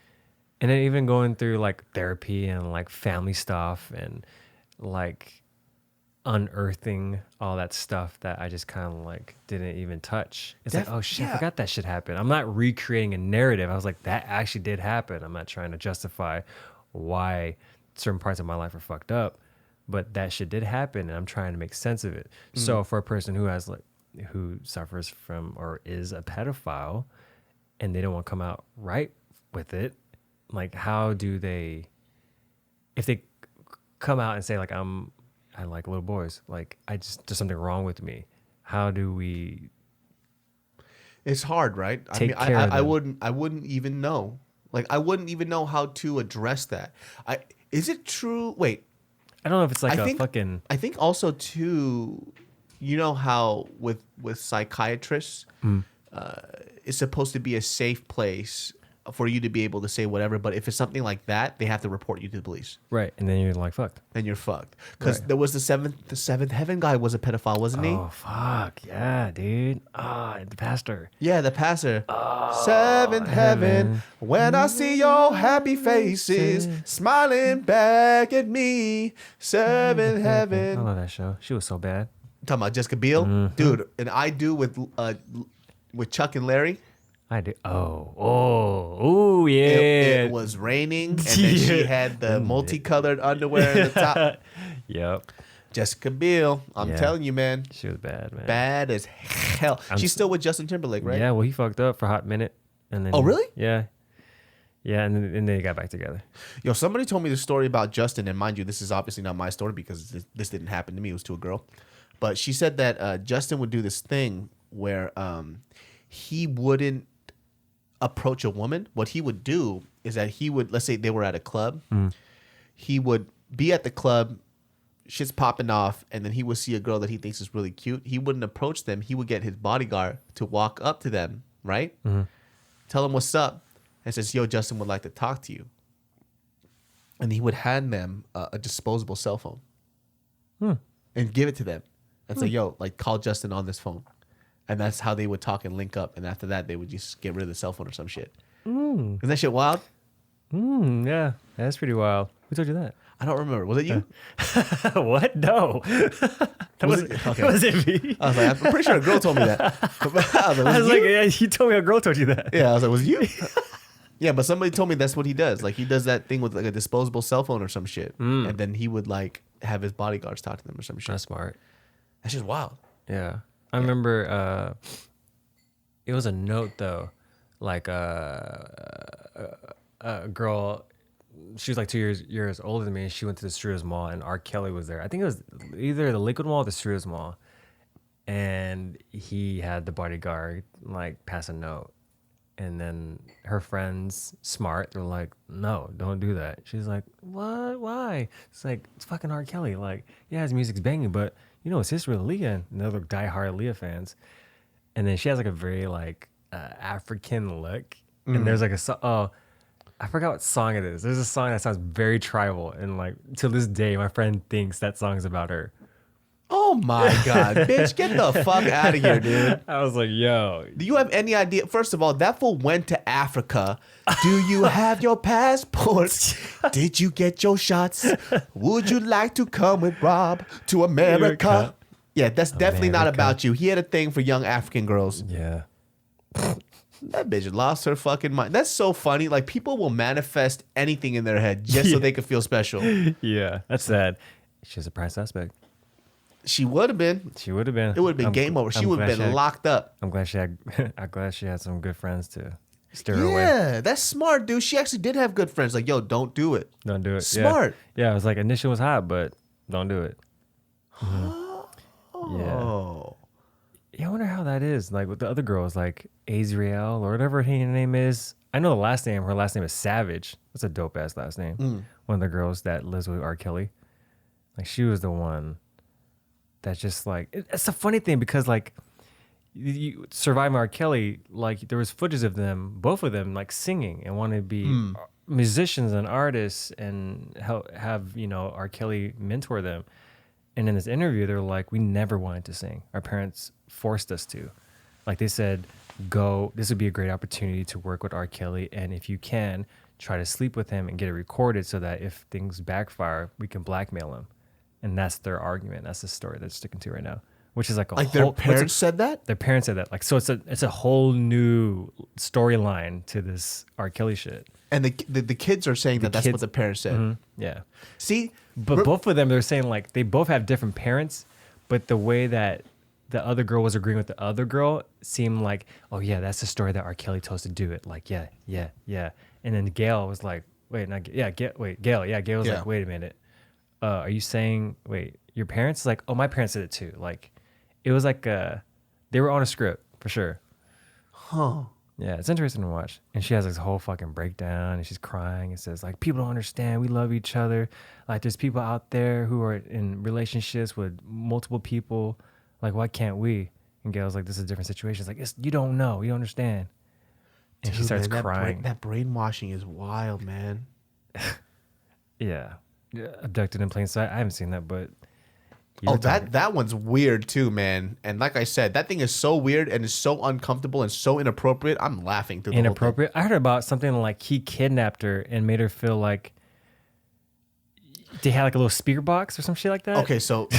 and then even going through like therapy and like family stuff and like unearthing all that stuff that I just kind of like didn't even touch. It's like, oh shit, I forgot that shit happened. I'm not recreating a narrative. I was like, that actually did happen. I'm not trying to justify why certain parts of my life are fucked up, but that shit did happen, and I'm trying to make sense of it. So for a person who suffers from or is a pedophile, and they don't want to come out right with it, like how do they, if they come out and say like I like little boys, like there's something wrong with me, how do we It's hard, right? take care of them? I wouldn't even know. Like I wouldn't even know how to address that. Is it true? Wait. I don't know if it's like I think also too, you know how with psychiatrists, it's supposed to be a safe place for you to be able to say whatever. But if it's something like that, they have to report you to the police. Right, and then you're like fucked. Then you're fucked. Because Right. there was the seventh heaven guy was a pedophile, wasn't he? Oh fuck yeah, dude. The pastor. Yeah, the pastor. Seventh heaven, when I see your happy faces smiling back at me. Seventh I heaven. love that show. She was so bad. Talking about Jessica Biel, dude, and I do with Chuck and Larry. I do. Oh yeah. It was raining, and then she had the multicolored underwear at the top. Yep. Jessica Biel, I'm Yeah. telling you, man, She was bad, man. bad as hell. She's still with Justin Timberlake, right? Yeah, well, he fucked up for a hot minute, and then. Oh, really? Yeah. Yeah, and then they got back together. Yo, somebody told me the story about Justin, and mind you, this is obviously not my story because this didn't happen to me. It was to a girl. But she said that Justin would do this thing where he wouldn't approach a woman. What he would do is that he would, let's say they were at a club, he would be at the club, shit's popping off, and then he would see a girl that he thinks is really cute. He wouldn't approach them. He would get his bodyguard to walk up to them, right? Tell them what's up, and says, yo, Justin would like to talk to you. And he would hand them a disposable cell phone and give it to them and say, yo, like call Justin on this phone. And that's how they would talk and link up. And after that, they would just get rid of the cell phone or some shit. Isn't that shit wild? Yeah, that's pretty wild. Who told you that? I don't remember. Was it you? What? No. That was it me? I was like, I'm pretty sure a girl told me that. I was like, yeah, you told me a girl told you that. Yeah, I was like, was it you? Yeah, but somebody told me that's what he does. Like he does that thing with like a disposable cell phone or some shit. And then he would like have his bodyguards talk to them or some shit. That's smart. That's just wild. Yeah. I remember it was a note though, like a girl, she was like 2 years older than me, and she went to the Cerritos Mall, and R. Kelly was there. I think it was either the Liquid Mall or the Cerritos Mall, and he had the bodyguard like pass a note, and then her friends, smart, they're like, no, don't do that. She's like, what? Why? It's like, it's fucking R. Kelly. Like, yeah, his music's banging, but you know, it's history of Aaliyah, and they're diehard Aaliyah fans. And then she has like a very like African look. And there's like I forgot what song it is. There's a song that sounds very tribal, and like to this day, my friend thinks that song is about her. Oh my God, bitch, get the fuck out of here, dude. I was like, yo. Do you have any idea? First of all, that fool went to Africa. Do you have your passport? Did you get your shots? Would you like to come with Rob to America? Yeah, that's definitely not about you. He had a thing for young African girls. Yeah. That bitch lost her fucking mind. That's so funny. Like, people will manifest anything in their head just so they could feel special. Yeah, that's sad. She's a prime suspect. She would have been. She would have been. It would have been game over. She would have been locked up. I'm glad she had some good friends to steer her away. Yeah, that's smart, dude. She actually did have good friends. Like, yo, don't do it. Don't do it. Smart. Yeah, it was like initial was hot, but don't do it. Oh. Yeah, I wonder how that is. Like with the other girls, like Azriel or whatever her name is. I know the last name. Her last name is Savage. That's a dope ass last name. One of the girls that lives with R. Kelly. Like she was the one that's just like, it's a funny thing because like Surviving R. Kelly, like there was footage of them, both of them, like singing and wanted to be musicians and artists and have R. Kelly mentor them. And in this interview, they're like, we never wanted to sing. Our parents forced us to. Like they said, go. This would be a great opportunity to work with R. Kelly, and if you can, try to sleep with him and get it recorded so that if things backfire, we can blackmail him. And that's their argument. That's the story they're sticking to right now. Which is like their parents said that? Their parents said that. Like, so it's a whole new storyline to this R. Kelly shit. And the kids are saying that's what the parents said. Mm-hmm. Yeah. See? But both of them, they're saying like they both have different parents, but the way that the other girl was agreeing with the other girl seemed like, oh yeah, that's the story that R. Kelly told us to do it. Like, yeah. And then Gail was like, Gail. Yeah, Gail was like, wait a minute. Are you saying, your parents? Like, oh, my parents did it too. Like, it was like they were on a script for sure. Huh. Yeah, it's interesting to watch. And she has this whole fucking breakdown and she's crying and says like, people don't understand. We love each other. Like there's people out there who are in relationships with multiple people. Like, why can't we? And Gail's like, this is a different situation. It's like, you don't know. You don't understand. And she starts crying. That brainwashing is wild, man. Yeah. Abducted in Plain Sight. I haven't seen that, but... that one's weird too, man. And like I said, that thing is so weird and is so uncomfortable and so inappropriate. I'm laughing through the whole thing. I heard about something like he kidnapped her and made her feel like they had like a little speaker box or some shit like that. Okay, so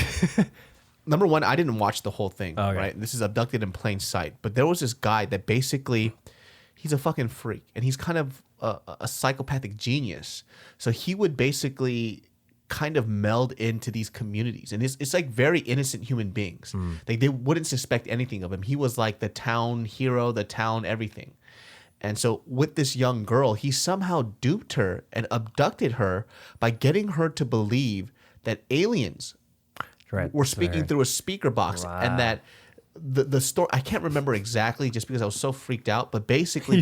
number one, I didn't watch the whole thing, okay. right? This is Abducted in Plain Sight. But there was this guy that basically, he's a fucking freak. And he's kind of a psychopathic genius. So he would basically... kind of meld into these communities, and it's like very innocent human beings. Like they wouldn't suspect anything of him. He was like the town hero, the town everything. And so with this young girl, he somehow duped her and abducted her by getting her to believe that aliens were speaking through a speaker box. Wow. And that the story, I can't remember exactly just because I was so freaked out, but basically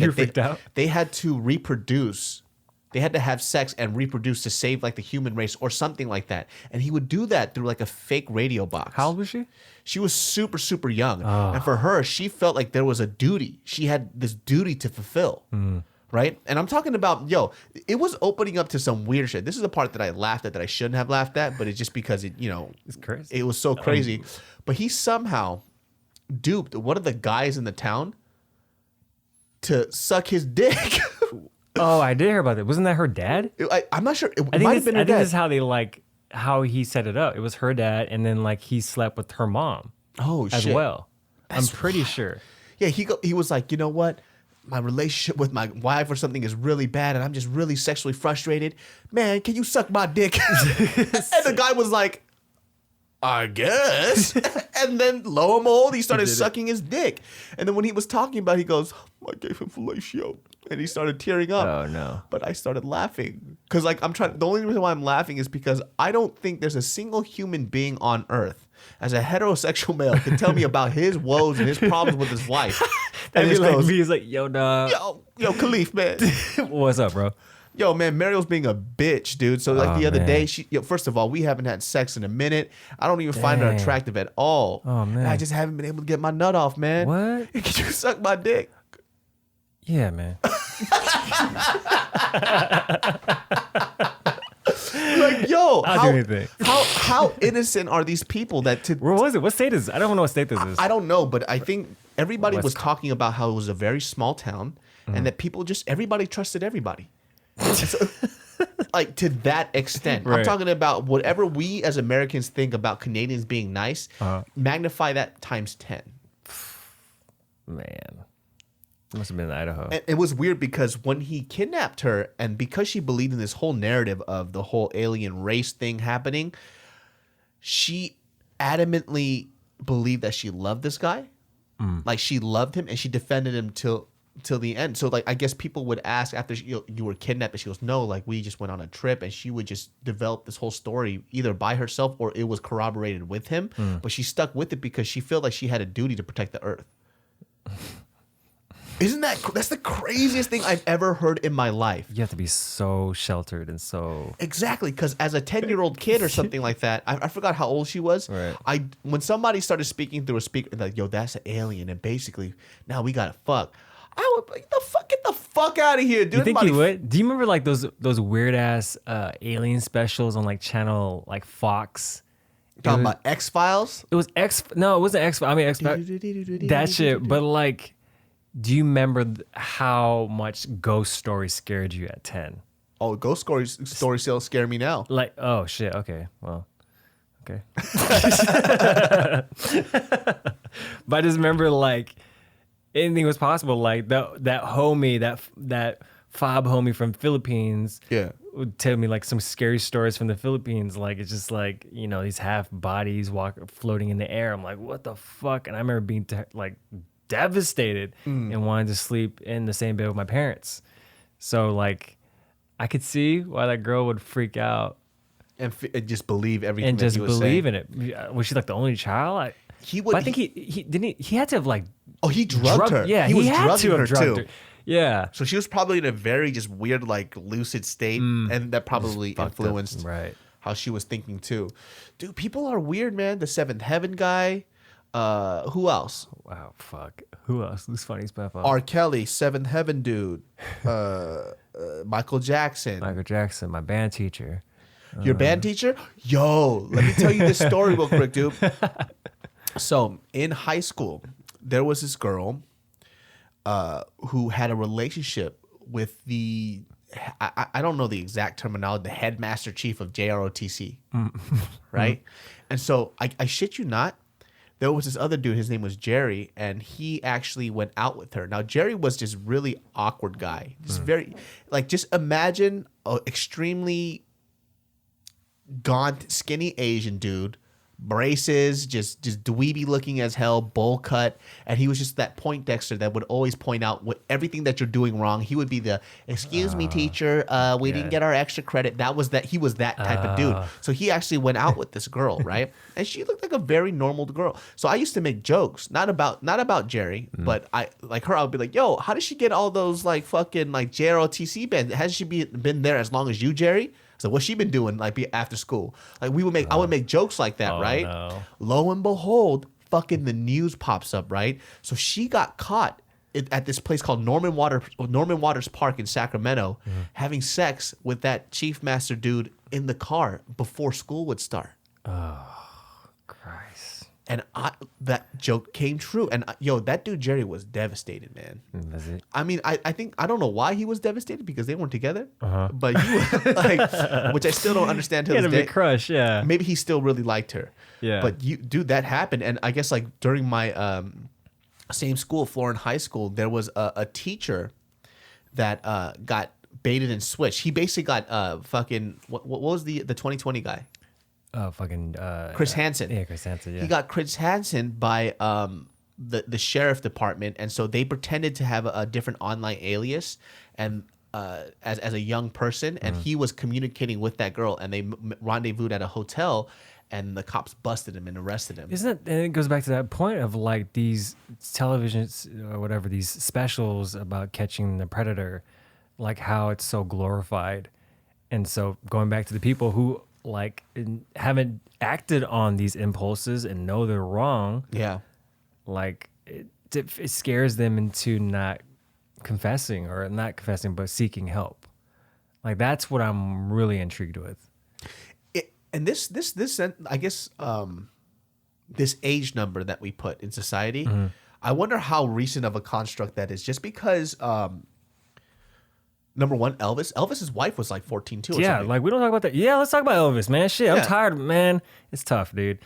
they had to reproduce. They had to have sex and reproduce to save like the human race or something like that. And he would do that through like a fake radio box. How old was she? She was super, super young. Oh. And for her, she felt like there was a duty. She had this duty to fulfill. Right? And I'm talking about, it was opening up to some weird shit. This is the part that I laughed at that I shouldn't have laughed at, but it's just because it's crazy. It was so crazy. But he somehow duped one of the guys in the town to suck his dick. Oh, I did hear about that. Wasn't that her dad? I'm not sure. It might have been her dad. I think this is how they how he set it up. It was her dad, and then he slept with her mom. Oh, shit. As well. I'm pretty sure. Yeah, he was like, you know what? My relationship with my wife or something is really bad, and I'm just really sexually frustrated. Man, can you suck my dick? And the guy was like, I guess. And then lo and behold, he started sucking his dick. And then when he was talking about it, he goes, I gave him fellatio. And he started tearing up. Oh, no. But I started laughing. Because the only reason why I'm laughing is because I don't think there's a single human being on earth as a heterosexual male can tell me about his woes and his problems with his wife. And he's like, yo, dog. Yo, Khalif, man. What's up, bro? Yo, man, Mariel's being a bitch, dude. So the other day, first of all, we haven't had sex in a minute. I don't even find her attractive at all. Oh, man. I just haven't been able to get my nut off, man. What? Can you suck my dick? Yeah, man. Like, yo, I'll do anything. How innocent are these people that Where was it? What state is it? I don't know what state this is. I don't know, but I think everybody was talking about how it was a very small town and that everybody trusted everybody. So, like to that extent. Right. I'm talking about whatever we as Americans think about Canadians being nice, magnify that times 10. Man. It must have been in Idaho. And it was weird because when he kidnapped her and because she believed in this whole narrative of the whole alien race thing happening, she adamantly believed that she loved this guy. Like she loved him and she defended him till the end. So like I guess people would ask after you were kidnapped and she goes, no, like we just went on a trip, and she would just develop this whole story either by herself or it was corroborated with him. But she stuck with it because she felt like she had a duty to protect the earth. That's the craziest thing I've ever heard in my life. You have to be so sheltered and so Exactly, because as a 10-year-old kid or something like that, I forgot how old she was. Right. When somebody started speaking through a speaker, like, yo, that's an alien, and basically, now we gotta fuck. I would be get the fuck out of here, dude. You think you would? Do you remember like those weird ass alien specials on like channel like Fox? Talking about X-Files? It was X. No, it wasn't X. I mean X. That shit. But like, do you remember how much ghost stories scared you at 10? Oh, ghost stories still scare me now. Like, oh shit. Okay, well, okay. But I just remember like anything was possible. Like that homie, that fob homie from Philippines. Yeah. Would tell me like some scary stories from the Philippines. Like it's just like, these half bodies floating in the air. I'm like, what the fuck? And I remember being like devastated and wanting to sleep in the same bed with my parents. So like, I could see why that girl would freak out and just believe everything. And that just he was believe saying. in it. Was she like the only child? He would. But I think he had to have like. Oh, he drugged her. Yeah, he was had drugging to her have drugged too. her. Yeah. So she was probably in a very just weird, like lucid state, and that probably influenced how she was thinking too. Dude, people are weird, man. The Seventh Heaven guy. Who else? Wow, fuck. Who else? Who's funny stuff? R. Kelly, Seventh Heaven dude. Michael Jackson. Michael Jackson, my band teacher. Your band teacher? Yo, let me tell you this story real quick, dude. So in high school, there was this girl who had a relationship with I don't know the exact terminology, the headmaster chief of JROTC, right? And so I shit you not, there was this other dude, his name was Jerry, and he actually went out with her. Now, Jerry was just really awkward guy. Just very, like, just imagine an extremely gaunt, skinny Asian dude, braces, just dweeby looking as hell, bowl cut, and he was just that Poindexter that would always point out everything that you're doing wrong. He would be the, excuse me, teacher, we didn't get our extra credit. He was that type of dude. So he actually went out with this girl, right? And she looked like a very normal girl. So I used to make jokes, not about Jerry, but I would be like, yo, how did she get all those like fucking like JROTC bands? Hasn't she been there as long as you, Jerry? So what's she been doing like after school? Like I would make jokes like that, right? No. Lo and behold, fucking the news pops up, right? So she got caught at this place called Norman Waters Park in Sacramento, having sex with that chief master dude in the car before school would start. Oh, Christ. And that joke came true. And that dude Jerry was devastated, man. Was it? I mean, I think I don't know why he was devastated because they weren't together. But he was like, which I still don't understand to He this had a day. big crush, yeah. Maybe he still really liked her. Yeah. But dude, that happened. And I guess like during my same school, Florin High School, there was a teacher that got baited and switched. He basically got fucking what was the 2020 guy? Oh, fucking Chris Hansen. Yeah, Chris Hansen. Yeah. He got Chris Hansen by the sheriff department, and so they pretended to have a different online alias, and as a young person, and he was communicating with that girl, and they rendezvoused at a hotel, and the cops busted him and arrested him. Isn't it? And it goes back to that point of like these televisions or whatever, these specials about catching the predator, like how it's so glorified, and so going back to the people who like haven't acted on these impulses and know they're wrong. Yeah. Like it scares them into not confessing but seeking help. Like that's what I'm really intrigued with. And this I guess this age number that we put in society, I wonder how recent of a construct that is. Just because number one, Elvis's wife was like 14 too. Yeah, like we don't talk about that. Yeah, let's talk about Elvis, man. Shit, I'm tired, man. It's tough, dude.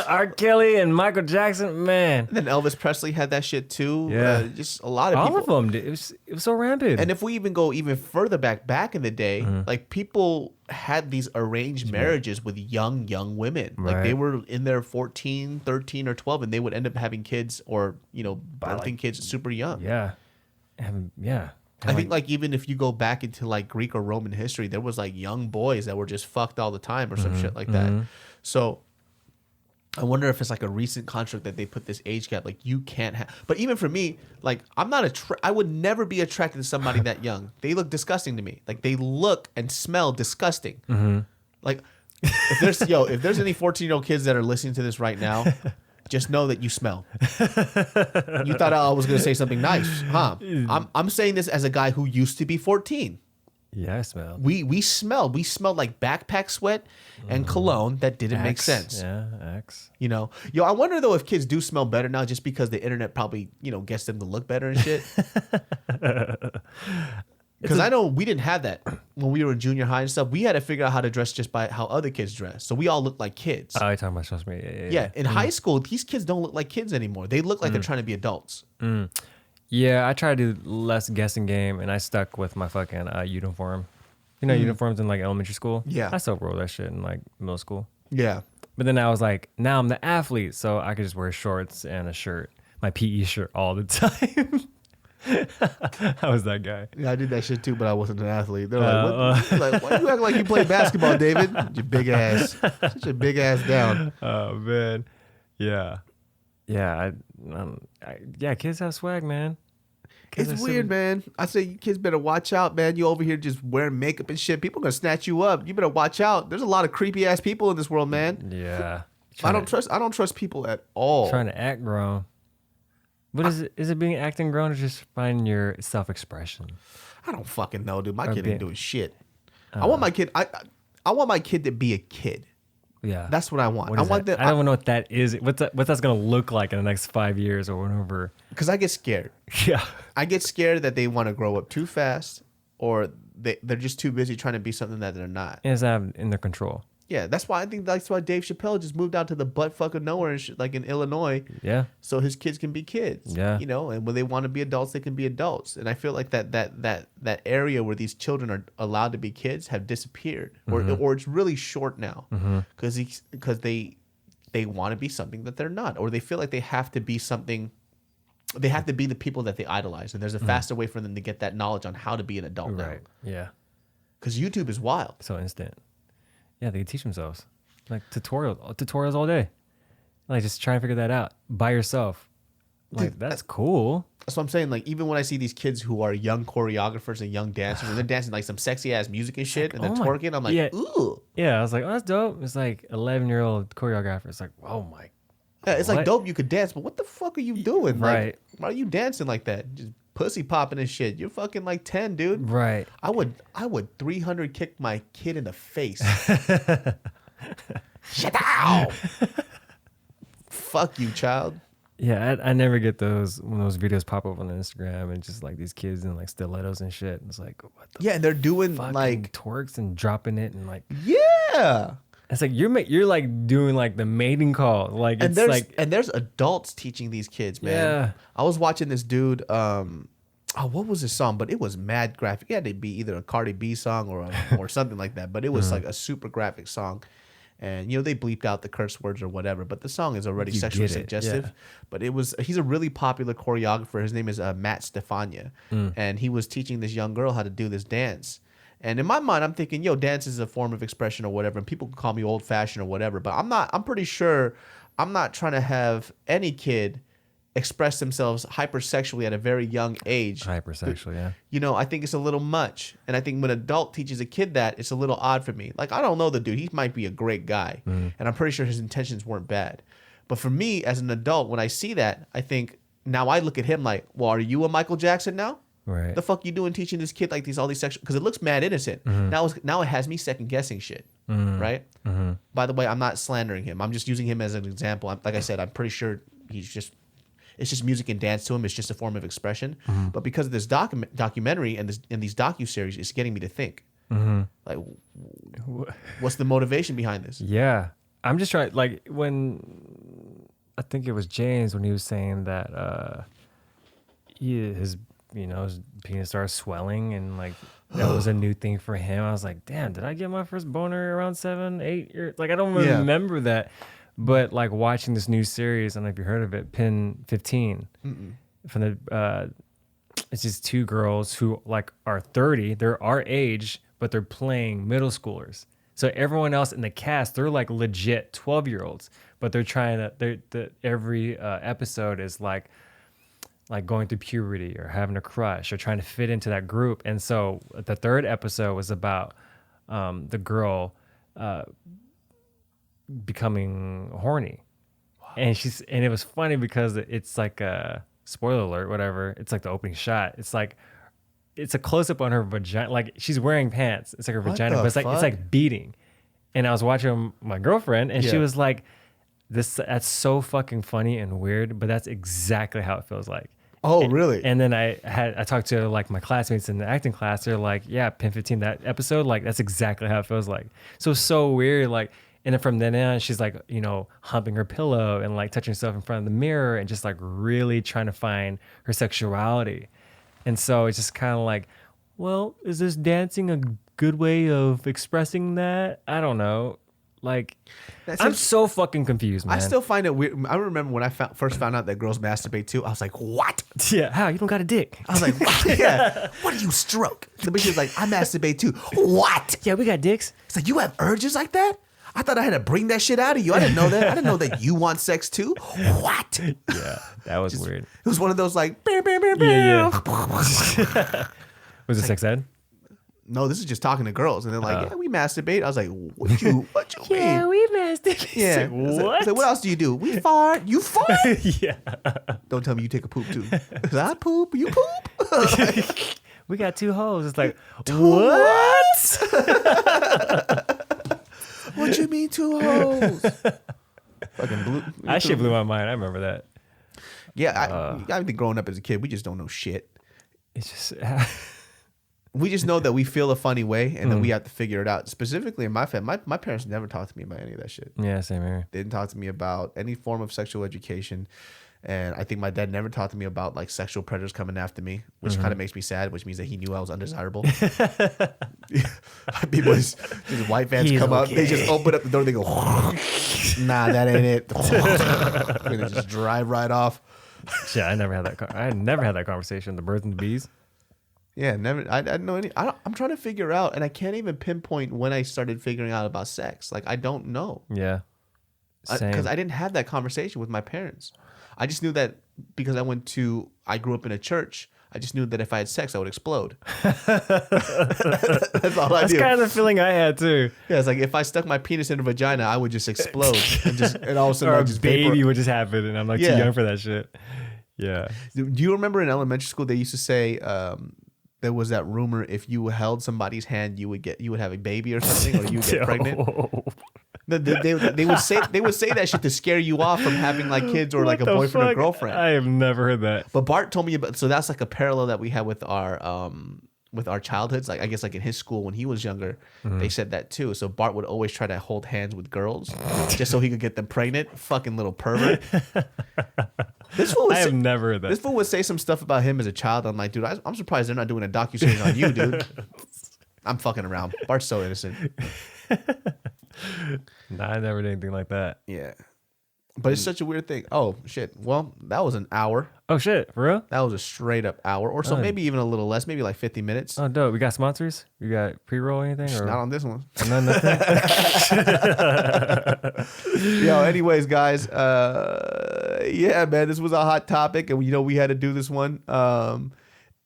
R. Kelly and Michael Jackson, man. And then Elvis Presley had that shit too. Yeah, just a lot of all people. of them. Dude. It was so rampant. And if we even go even further back in the day, like people had these arranged marriages with young women. Right. Like they were in their 14, 13, or 12, and they would end up having kids or birthing kids super young. Yeah, yeah. I think like even if you go back into like Greek or Roman history, there was like young boys that were just fucked all the time or some shit like that. So I wonder if it's like a recent construct that they put this age gap. Like you can't have. But even for me, like I'm not I would never be attracted to somebody that young. They look disgusting to me. Like they look and smell disgusting. Like if there's any 14-year-old kids that are listening to this right now, just know that you smell. You thought I was gonna say something nice, huh? I'm saying this as a guy who used to be 14. Yeah, I smell. We smelled like backpack sweat and cologne that didn't make sense. Yeah, Axe. You know, I wonder though if kids do smell better now just because the internet probably gets them to look better and shit. Because I know we didn't have that when we were in junior high and stuff. We had to figure out how to dress just by how other kids dress. So we all looked like kids. Oh, you're talking about social media. Yeah, in high school, these kids don't look like kids anymore. They look like they're trying to be adults. Yeah, I tried to do less guessing game, and I stuck with my fucking uniform. Uniforms in like elementary school. Yeah, I still wore that shit in like middle school. Yeah, but then I was like, now I'm the athlete, so I could just wear shorts and a shirt, my PE shirt all the time. I was that guy. Yeah, I did that shit too, but I wasn't an athlete. They're like, like, why you act like you play basketball, David? Your big ass, such a big ass down. Oh man, yeah. Yeah, kids have swag, man. It's weird, man. I say you kids better watch out, man. You over here just wearing makeup and shit. People gonna snatch you up. You better watch out. There's a lot of creepy ass people in this world, man. Yeah. I don't trust people at all. Trying to act grown. What is it? Is it being acting grown or just finding your self-expression? I don't fucking know, dude. My kid ain't doing shit. I want my kid. I want my kid to be a kid. Yeah, that's what I want. I don't know what that is. What that's gonna look like in the next 5 years or whatever. Because I get scared. Yeah, I get scared that they want to grow up too fast, or they're just too busy trying to be something that they're not. And it's not in their control. Yeah, that's why I think that's why Dave Chappelle just moved out to the butt fucking nowhere and shit, like in Illinois. Yeah. So his kids can be kids. Yeah. And when they want to be adults, they can be adults. And I feel like that area where these children are allowed to be kids have disappeared, or it's really short now, because they want to be something that they're not, or they feel like they have to be something. They have to be the people that they idolize, and there's a faster way for them to get that knowledge on how to be an adult now. Right. Yeah. Because YouTube is wild. So instant. Yeah, they can teach themselves. Like tutorials all day. Like just try and figure that out by yourself. Like Dude, that's cool. That's what I'm saying. Like even when I see these kids who are young choreographers and young dancers, and they're dancing like some sexy ass music and shit, and they're twerking, I'm like, ooh. Yeah, I was like, oh, that's dope. It's like 11-year-old choreographer. It's like, oh my. Yeah, it's like dope you could dance, but what the fuck are you doing? Right. Like, why are you dancing like that? Just pussy popping and shit. You're fucking like 10, dude. Right. I would 300 kick my kid in the face. Shut down. Fuck you, child. Yeah, I never get those when those videos pop up on Instagram and just like these kids in like stilettos and shit. It's like, what the and they're doing fucking like twerks and dropping it and like yeah. It's like you're like doing like the mating call, like and it's there's adults teaching these kids, man. Yeah. I was watching this dude. What was his song? But it was mad graphic. It had to be either a Cardi B song or something like that. But it was like a super graphic song, and they bleeped out the curse words or whatever. But the song is already sexually suggestive. Yeah. But he's a really popular choreographer. His name is Matt Stefania, and he was teaching this young girl how to do this dance. And in my mind, I'm thinking, dance is a form of expression or whatever. And people can call me old fashioned or whatever. But I'm pretty sure I'm not trying to have any kid express themselves hypersexually at a very young age. Hypersexual, yeah. I think it's a little much. And I think when an adult teaches a kid that, it's a little odd for me. Like, I don't know the dude. He might be a great guy. And I'm pretty sure his intentions weren't bad. But for me, as an adult, when I see that, I think, now I look at him like, well, are you a Michael Jackson now? Right. The fuck you doing teaching this kid like all these sexual, because it looks mad innocent. Now it has me second guessing shit. Right. By the way, I'm not slandering him. I'm just using him as an example. Like I said, I'm pretty sure it's just music and dance to him. It's just a form of expression. But because of this documentary and these docuseries, it's getting me to think. Like, what's the motivation behind this? Yeah, I'm just trying. Like when I think it was James when he was saying that his penis started swelling and like that was a new thing for him. I was like, damn, did I get my first boner around 7, 8 years? Like I don't really remember that. But like watching this new series, I don't know if you heard of it, Pin 15. From the it's just two girls who like are 30, they're our age, but they're playing middle schoolers. So everyone else in the cast, they're like legit 12-year-olds, but they're trying to. Every episode is like going through puberty or having a crush or trying to fit into that group. And so the third episode was about the girl becoming horny. And it was funny because it's like a spoiler alert, whatever. It's like the opening shot. It's like, it's a close up on her vagina. Like she's wearing pants. It's like her vagina, but it's like beating. And I was watching my girlfriend and she was like, that's so fucking funny and weird, but that's exactly how it feels like. Oh, really? And then I talked to like my classmates in the acting class. They're like, yeah, Pin 15, that episode, like that's exactly how it feels like. So weird. Like, and then from then on, she's like, humping her pillow and like touching herself in front of the mirror and just like really trying to find her sexuality. And so it's just kind of like, well, is this dancing a good way of expressing that? I don't know. Like, I'm so fucking confused, man. I still find it weird. I remember when I first found out that girls masturbate too. I was like, what? Yeah, how? You don't got a dick. I was like, what? Yeah. What do you stroke? The bitch was like, I masturbate too. What? Yeah, we got dicks. It's like, you have urges like that? I thought I had to bring that shit out of you. I didn't know that. I didn't know that you want sex too. What? Yeah, that was weird. It was one of those like, Yeah. Was it sex ed? No, this is just talking to girls. And they're like, yeah, we masturbate. I was like, what you mean? Yeah, we masturbate. Yeah. What? I was like, what else do you do? We fart. You fart? Yeah. Don't tell me you take a poop too. I poop. You poop? We got two hoes. It's like, what? What you mean two hoes? Fucking blew. That shit blew my mind. I remember that. Yeah, I think growing up as a kid, we just don't know shit. It's just... We just know that we feel a funny way and then we have to figure it out. Specifically in my family, my parents never talked to me about any of that shit. Yeah, same here. They didn't talk to me about any form of sexual education. And I think my dad never talked to me about like sexual predators coming after me, which kind of makes me sad, which means that he knew I was undesirable. People just white vans come up, they just open up the door, they go, nah, that ain't it. And they just drive right off. Yeah, I never had that conversation. The birds and the bees. Yeah, never. I didn't know any. I'm trying to figure out, and I can't even pinpoint when I started figuring out about sex. Like I don't know. Yeah, because I didn't have that conversation with my parents. I just knew that because I grew up in a church. I just knew that if I had sex, I would explode. That's all I knew. That's kind of the feeling I had too. Yeah, it's like if I stuck my penis in a vagina, I would just explode, and all of a sudden, or I a just baby would just happen, and I'm like too young for that shit. Yeah. Do you remember in elementary school they used to say there was that rumor if you held somebody's hand, you would have a baby or something, or you would get pregnant? They would say that shit to scare you off from having like kids or like a boyfriend or girlfriend. I have never heard that. But Bart told me about, so that's like a parallel that we had with our childhoods. Like I guess like in his school when he was younger, they said that too. So Bart would always try to hold hands with girls just so he could get them pregnant. Fucking little pervert. I have never heard that. This fool would say some stuff about him as a child. I'm like, dude, I'm surprised they're not doing a docuseries on you, dude. I'm fucking around. Bart's so innocent. Nah, I never did anything like that. Yeah. But it's such a weird thing. Oh, shit. Well, that was an hour. Oh, shit. For real? That was a straight up hour or so, maybe even a little less, maybe like 50 minutes. Oh, dope. We got sponsors? We got pre-roll anything? Or? Not on this one. Nothing? Yo, anyways, guys, yeah, man, this was a hot topic, and we had to do this one.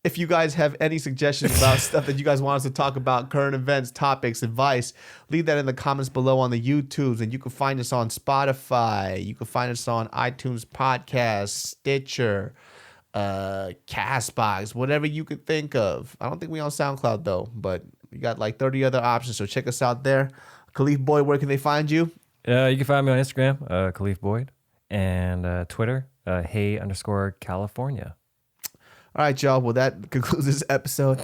If you guys have any suggestions about stuff that you guys want us to talk about, current events, topics, advice, leave that in the comments below on the YouTubes. And you can find us on Spotify. You can find us on iTunes Podcast, Stitcher, Castbox, whatever you could think of. I don't think we on SoundCloud, though, but we got like 30 other options. So check us out there. Khalif Boyd, where can they find you? You can find me on Instagram, Khalif Boyd, and Twitter, hey_California. All right, y'all. Well, that concludes this episode.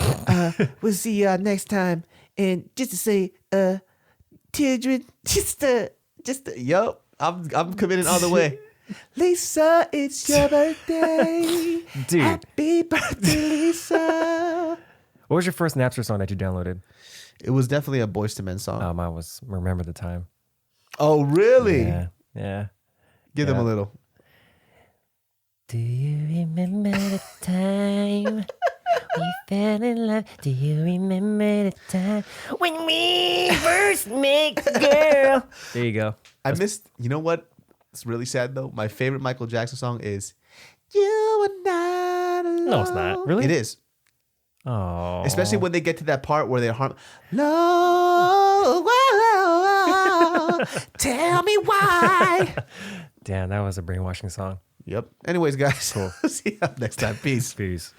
We'll see y'all next time. And just to say, children, yo, I'm committing all the way. Lisa, it's your birthday. Dude. Happy birthday, Lisa. What was your first Napster song that you downloaded? It was definitely a Boyz II Men song. Mine was Remember the Time. Oh, really? Yeah. Give them a little. Do you remember the time We fell in love. Do you remember the time when we first met, girl? There you go. I missed. You know what? It's really sad though. My favorite Michael Jackson song is "You Are Not Alone." No, it's not. Really? It is. Oh. Especially when they get to that part where they're low. Tell me why. Damn, that was a brainwashing song. Yep. Anyways, guys. Cool. See you next time. Peace. Peace.